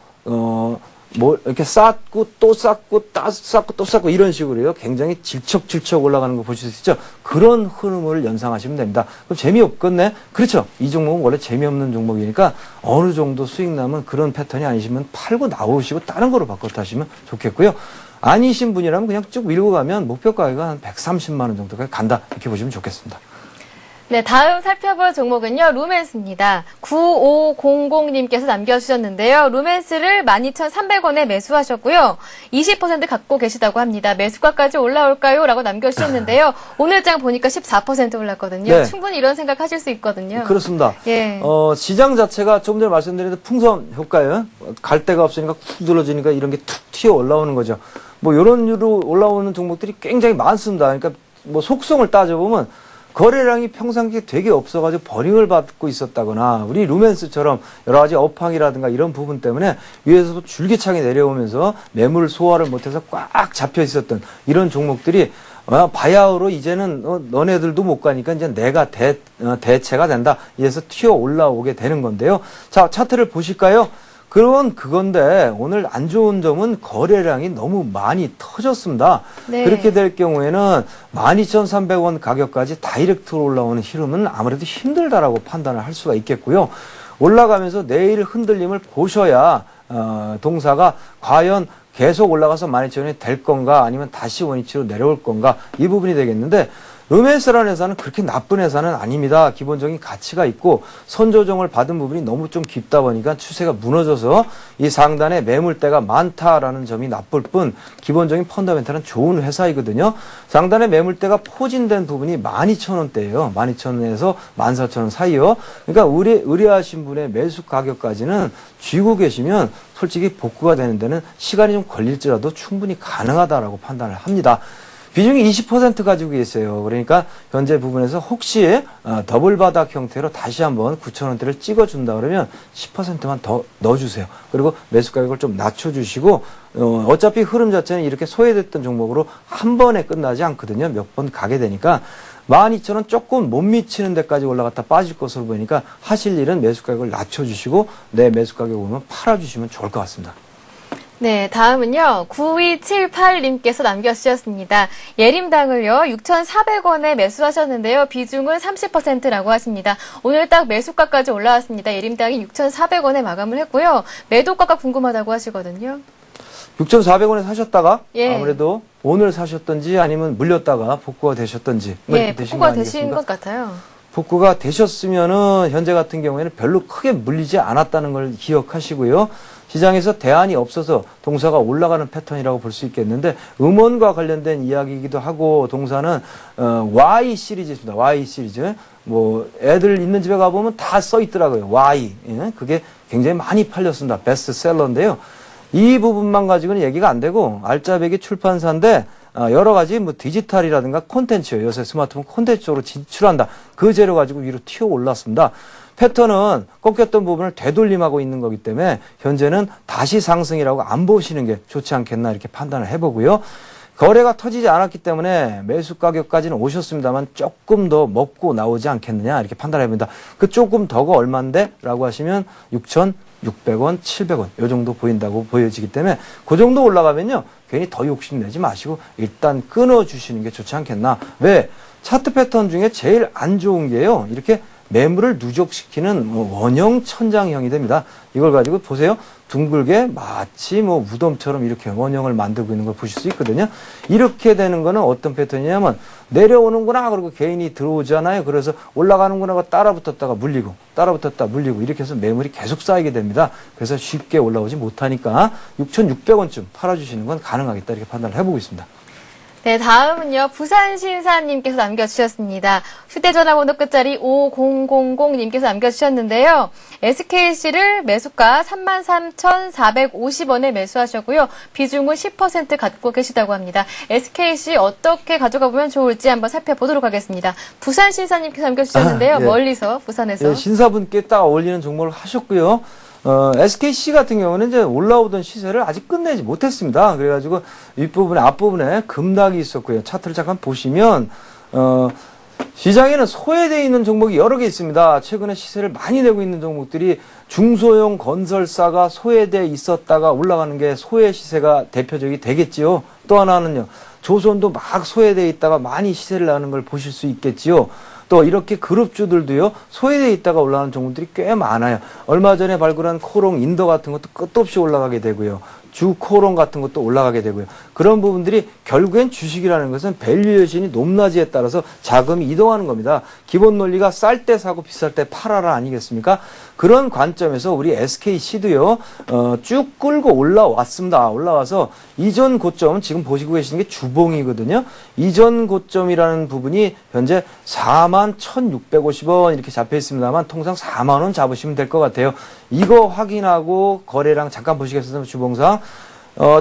이렇게 쌓고 또 쌓고 또 쌓고 이런 식으로요. 굉장히 질척질척 올라가는 거 보실 수 있죠. 그런 흐름을 연상하시면 됩니다. 그럼 재미없겠네? 그렇죠. 이 종목은 원래 재미없는 종목이니까 어느 정도 수익 나면 그런 패턴이 아니시면 팔고 나오시고 다른 거로 바꿔 타시면 좋겠고요. 아니신 분이라면 그냥 쭉 밀고 가면 목표 가격이 한 130만 원 정도까지 간다. 이렇게 보시면 좋겠습니다. 네, 다음 살펴볼 종목은요, 루멘스입니다. 9500님께서 남겨주셨는데요. 루멘스를 12,300원에 매수하셨고요. 20% 갖고 계시다고 합니다. 매수가까지 올라올까요? 라고 남겨주셨는데요. 오늘 장 보니까 14% 올랐거든요. 네. 충분히 이런 생각 하실 수 있거든요. 그렇습니다. 예. 시장 자체가 조금 전에 말씀드린 풍선 효과예요. 갈 데가 없으니까 훅 눌러지니까 이런 게 툭 튀어 올라오는 거죠. 뭐 이런 유로 올라오는 종목들이 굉장히 많습니다. 그러니까 뭐 속성을 따져보면 거래량이 평상시에 되게 없어가지고 버링을 받고 있었다거나 우리 루멘스처럼 여러 가지 업황이라든가 이런 부분 때문에 위에서 줄기차게 내려오면서 매물 소화를 못해서 꽉 잡혀 있었던 이런 종목들이 바야흐로 이제는 너네들도 못 가니까 이제 내가 대체가 된다. 이래서 튀어 올라오게 되는 건데요. 자, 차트를 보실까요? 그건데 오늘 안 좋은 점은 거래량이 너무 많이 터졌습니다. 네. 그렇게 될 경우에는 12,300원 가격까지 다이렉트로 올라오는 흐름은 아무래도 힘들다라고 판단을 할 수가 있겠고요. 올라가면서 내일 흔들림을 보셔야 동사가 과연 계속 올라가서 12,000원이 될 건가 아니면 다시 원위치로 내려올 건가 이 부분이 되겠는데 루멘스라는 회사는 그렇게 나쁜 회사는 아닙니다. 기본적인 가치가 있고 선조정을 받은 부분이 너무 좀 깊다 보니까 추세가 무너져서 이 상단에 매물대가 많다라는 점이 나쁠 뿐 기본적인 펀더멘탈은 좋은 회사이거든요. 상단에 매물대가 포진된 부분이 12,000원대예요. 12,000원에서 14,000원 사이요. 그러니까 의뢰하신 분의 매수 가격까지는 쥐고 계시면 솔직히 복구가 되는 데는 시간이 좀 걸릴지라도 충분히 가능하다라고 판단을 합니다. 비중이 20% 가지고 계세요. 그러니까 현재 부분에서 혹시 더블 바닥 형태로 다시 한번 9,000원대를 찍어준다 그러면 10%만 더 넣어주세요. 그리고 매수 가격을 좀 낮춰주시고 어차피 흐름 자체는 이렇게 소외됐던 종목으로 한 번에 끝나지 않거든요. 몇 번 가게 되니까 12,000원 조금 못 미치는 데까지 올라갔다 빠질 것으로 보이니까 하실 일은 매수 가격을 낮춰주시고 내 매수 가격 오면 팔아주시면 좋을 것 같습니다. 네, 다음은요. 9278님께서 남겨주셨습니다. 예림당을요. 6,400원에 매수하셨는데요. 비중은 30%라고 하십니다. 오늘 딱 매수가까지 올라왔습니다. 예림당이 6,400원에 마감을 했고요. 매도가가 궁금하다고 하시거든요. 6,400원에 사셨다가 예. 아무래도 오늘 사셨던지 아니면 물렸다가 복구가 되셨던지 예, 복구가 되신 것 같아요. 복구가 되셨으면은 현재 같은 경우에는 별로 크게 물리지 않았다는 걸 기억하시고요. 시장에서 대안이 없어서 동사가 올라가는 패턴이라고 볼 수 있겠는데 음원과 관련된 이야기이기도 하고 동사는 Y 시리즈입니다. Y 시리즈. 뭐 애들 있는 집에 가보면 다 써 있더라고요. Y. 예? 그게 굉장히 많이 팔렸습니다. 베스트셀러인데요. 이 부분만 가지고는 얘기가 안 되고 알짜배기 출판사인데 여러 가지 뭐 디지털이라든가 콘텐츠요. 요새 스마트폰 콘텐츠 쪽으로 진출한다. 그 재료 가지고 위로 튀어 올랐습니다. 패턴은 꺾였던 부분을 되돌림하고 있는 거기 때문에 현재는 다시 상승이라고 안 보시는 게 좋지 않겠나 이렇게 판단을 해보고요. 거래가 터지지 않았기 때문에 매수 가격까지는 오셨습니다만 조금 더 먹고 나오지 않겠느냐 이렇게 판단해봅니다. 그 조금 더가 얼마인데? 라고 하시면 6,600원, 700원 이 정도 보인다고 보여지기 때문에 그 정도 올라가면요. 괜히 더 욕심내지 마시고 일단 끊어주시는 게 좋지 않겠나. 왜? 차트 패턴 중에 제일 안 좋은 게요. 이렇게 매물을 누적시키는 원형 천장형이 됩니다. 이걸 가지고 보세요. 둥글게 마치 뭐 무덤처럼 이렇게 원형을 만들고 있는 걸 보실 수 있거든요. 이렇게 되는 거는 어떤 패턴이냐면 내려오는구나 그러고 개인이 들어오잖아요. 그래서 올라가는구나 하고 따라붙었다가 물리고 따라붙었다 물리고 이렇게 해서 매물이 계속 쌓이게 됩니다. 그래서 쉽게 올라오지 못하니까 6,600원쯤 팔아주시는 건 가능하겠다 이렇게 판단을 해보고 있습니다. 네, 다음은요. 부산신사님께서 남겨주셨습니다. 휴대전화번호 끝자리 5000님께서 남겨주셨는데요. SKC를 매수가 33,450원에 매수하셨고요. 비중은 10% 갖고 계시다고 합니다. SKC 어떻게 가져가 보면 좋을지 한번 살펴보도록 하겠습니다. 부산신사님께서 남겨주셨는데요. 예. 멀리서, 부산에서. 예, 신사분께 딱 어울리는 종목을 하셨고요. SKC 같은 경우는 이제 올라오던 시세를 아직 끝내지 못했습니다. 그래가지고 윗부분에 앞부분에 급락이 있었고요. 차트를 잠깐 보시면 시장에는 소외되어 있는 종목이 여러 개 있습니다. 최근에 시세를 많이 내고 있는 종목들이 중소형 건설사가 소외되어 있었다가 올라가는 게 소외 시세가 대표적이 되겠지요. 또 하나는요. 조선도 막 소외되어 있다가 많이 시세를 내는 걸 보실 수 있겠지요. 또 이렇게 그룹주들도요. 소외되어 있다가 올라가는 종목들이 꽤 많아요. 얼마 전에 발굴한 코롱 인더 같은 것도 끝도 없이 올라가게 되고요. 주 코롱 같은 것도 올라가게 되고요. 그런 부분들이 결국엔 주식이라는 것은 밸류에이션이 높낮이에 따라서 자금이 이동하는 겁니다. 기본 논리가 쌀 때 사고 비쌀 때 팔아라 아니겠습니까? 그런 관점에서 우리 SKC도요. 쭉 끌고 올라왔습니다. 올라와서 이전 고점 지금 보시고 계시는 게 주봉이거든요. 이전 고점이라는 부분이 현재 41,650원 이렇게 잡혀 있습니다만 통상 4만 원 잡으시면 될 것 같아요. 이거 확인하고 거래량 잠깐 보시겠습니다. 주봉상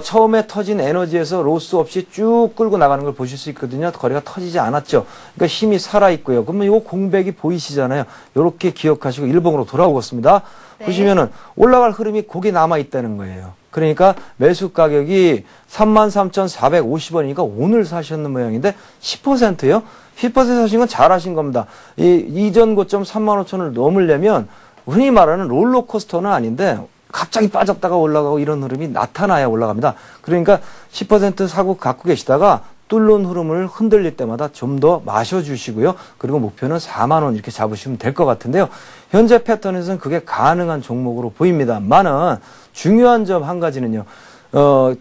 처음에 터진 에너지에서 로스 없이 쭉 끌고 나가는 걸 보실 수 있거든요. 거래가 터지지 않았죠. 그러니까 힘이 살아있고요. 그러면 이 공백이 보이시잖아요. 이렇게 기억하시고 일봉으로 돌아오겠습니다. 네. 보시면은 올라갈 흐름이 거기 남아있다는 거예요. 그러니까 매수 가격이 33,450원이니까 오늘 사셨는 모양인데 10%요? 10% 사신 건 잘하신 겁니다. 이전 고점 35,000원을 넘으려면 흔히 말하는 롤러코스터는 아닌데 갑자기 빠졌다가 올라가고 이런 흐름이 나타나야 올라갑니다. 그러니까 10% 사고 갖고 계시다가 뚫는 흐름을 흔들릴 때마다 좀 더 마셔주시고요. 그리고 목표는 4만 원 이렇게 잡으시면 될 것 같은데요. 현재 패턴에서는 그게 가능한 종목으로 보입니다만은 중요한 점 한 가지는요.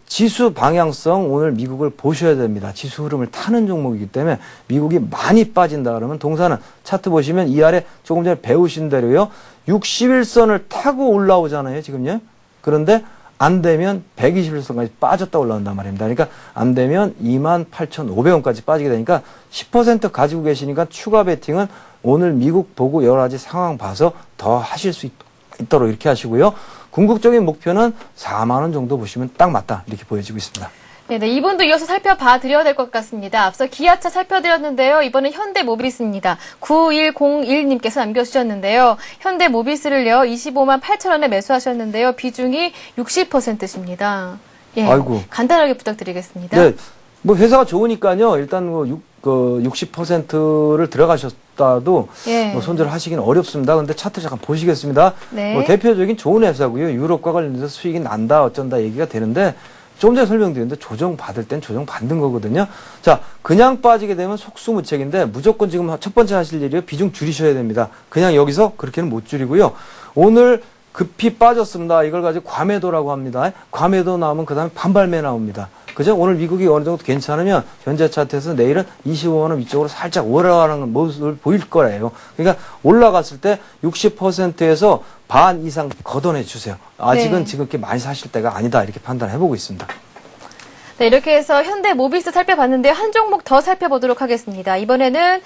지수 방향성 오늘 미국을 보셔야 됩니다. 지수 흐름을 타는 종목이기 때문에 미국이 많이 빠진다 그러면 동사는 차트 보시면 이 아래 조금 전에 배우신 대로요. 61선을 타고 올라오잖아요, 지금요. 그런데 안 되면 121선까지 빠졌다 올라온단 말입니다. 그러니까 안 되면 28,500원까지 빠지게 되니까 10% 가지고 계시니까 추가 베팅은 오늘 미국 보고 여러 가지 상황 봐서 더 하실 수 있도록 이렇게 하시고요. 궁극적인 목표는 4만 원 정도 보시면 딱 맞다 이렇게 보여지고 있습니다. 네, 이분도 이어서 살펴봐 드려야 될 것 같습니다. 앞서 기아차 살펴드렸는데요. 이번엔 현대모비스입니다. 9101님께서 남겨주셨는데요. 현대모비스를요 25만 8천 원에 매수하셨는데요. 비중이 60%십니다. 예, 아이고. 간단하게 부탁드리겠습니다. 네, 뭐 회사가 좋으니까요. 일단 60%를 들어가셨다도 예. 뭐 손절을 하시기는 어렵습니다. 근데 차트 잠깐 보시겠습니다. 네. 뭐 대표적인 좋은 회사고요. 유럽과 관련해서 수익이 난다 어쩐다 얘기가 되는데 좀 전에 설명드렸는데 조정 받을 땐 조정 받는 거거든요. 자, 그냥 빠지게 되면 속수무책인데 무조건 지금 첫 번째 하실 일이요. 비중 줄이셔야 됩니다. 그냥 여기서 그렇게는 못 줄이고요. 오늘 급히 빠졌습니다. 이걸 가지고 과매도라고 합니다. 과매도 나오면 그 다음에 반발매 나옵니다. 그죠? 오늘 미국이 어느 정도 괜찮으면 현재 차트에서 내일은 25만 원 위쪽으로 살짝 올라가는 모습을 보일 거예요. 그러니까 올라갔을 때 60%에서 반 이상 걷어내 주세요. 아직은 네. 지금 이렇게 많이 사실 때가 아니다 이렇게 판단해보고 있습니다. 네, 이렇게 해서 현대모비스 살펴봤는데 한 종목 더 살펴보도록 하겠습니다. 이번에는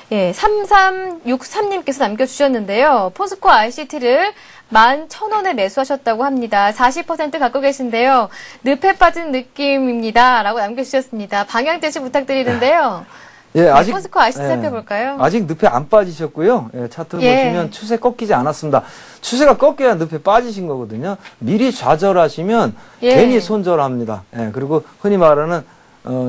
3363님께서 남겨주셨는데요. 포스코 ICT를 11,000원에 매수하셨다고 합니다. 40% 갖고 계신데요. 늪에 빠진 느낌입니다. 라고 남겨주셨습니다. 방향 제시 부탁드리는데요. 예, 아직 포스코 ICT 살펴볼까요? 아직 늪에 안 빠지셨고요. 예, 차트 보시면 추세 꺾이지 않았습니다. 추세가 꺾여야 늪에 빠지신 거거든요. 미리 좌절하시면 괜히 손절합니다. 예, 그리고 흔히 말하는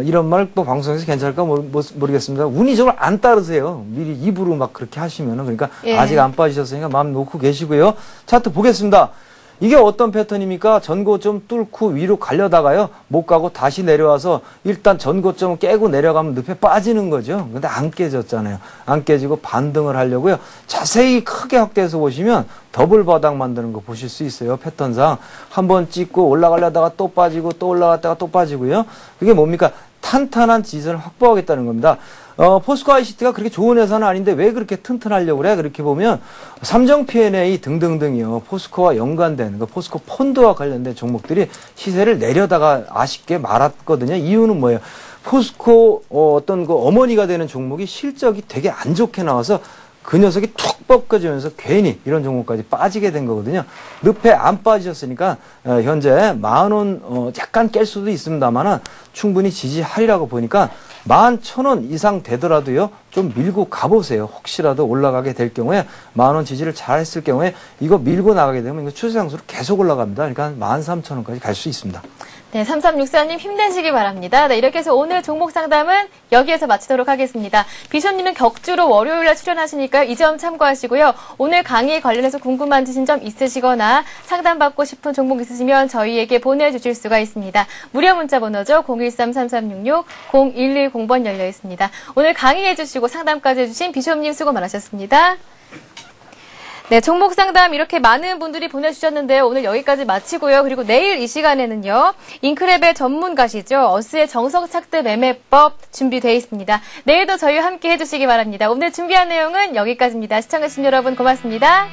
이런 말 또 방송에서 괜찮을까 모르겠습니다. 운이 저걸 안 따르세요. 미리 입으로 막 그렇게 하시면은. 그러니까 아직 안 빠지셨으니까 마음 놓고 계시고요. 차트 보겠습니다. 이게 어떤 패턴입니까? 전고점 뚫고 위로 가려다가요. 못 가고 다시 내려와서 일단 전고점을 깨고 내려가면 늪에 빠지는 거죠. 근데 안 깨졌잖아요. 안 깨지고 반등을 하려고요. 자세히 크게 확대해서 보시면 더블 바닥 만드는 거 보실 수 있어요. 패턴상. 한번 찍고 올라가려다가 또 빠지고 또 올라갔다가 또 빠지고요. 그게 뭡니까? 탄탄한 지지선을 확보하겠다는 겁니다. 포스코 ICT가 그렇게 좋은 회사는 아닌데 왜 그렇게 튼튼하려고 그래? 그렇게 보면 삼성 P&A 등등등이요. 포스코와 연관된 포스코 펀드와 관련된 종목들이 시세를 내려다가 아쉽게 말았거든요. 이유는 뭐예요? 포스코 어떤 그 어머니가 되는 종목이 실적이 되게 안 좋게 나와서 그 녀석이 툭 뻗겨지면서 괜히 이런 종목까지 빠지게 된 거거든요. 늪에 안 빠지셨으니까 현재 10,000원 약간 깰 수도 있습니다만은 충분히 지지하리라고 보니까 11,000원 이상 되더라도요. 좀 밀고 가보세요. 혹시라도 올라가게 될 경우에 10,000원 지지를 잘 했을 경우에 이거 밀고 나가게 되면 이거 추세상수로 계속 올라갑니다. 그러니까 13,000원까지 갈 수 있습니다. 네, 3364님 힘내시기 바랍니다. 네, 이렇게 해서 오늘 종목 상담은 여기에서 마치도록 하겠습니다. 비숍님은 격주로 월요일에 출연하시니까요. 이 점 참고하시고요. 오늘 강의 관련해서 궁금한 점 있으시거나 상담받고 싶은 종목 있으시면 저희에게 보내주실 수가 있습니다. 무료 문자 번호죠. 013-3366-0110번 열려 있습니다. 오늘 강의해 주시고 상담까지 해주신 비숍님 수고 많으셨습니다. 네, 종목 상담 이렇게 많은 분들이 보내주셨는데요. 오늘 여기까지 마치고요. 그리고 내일 이 시간에는요. 인크랩의 전문가시죠. 어스의 정석착드 매매법 준비되어 있습니다. 내일도 저희와 함께 해주시기 바랍니다. 오늘 준비한 내용은 여기까지입니다. 시청해주신 여러분 고맙습니다.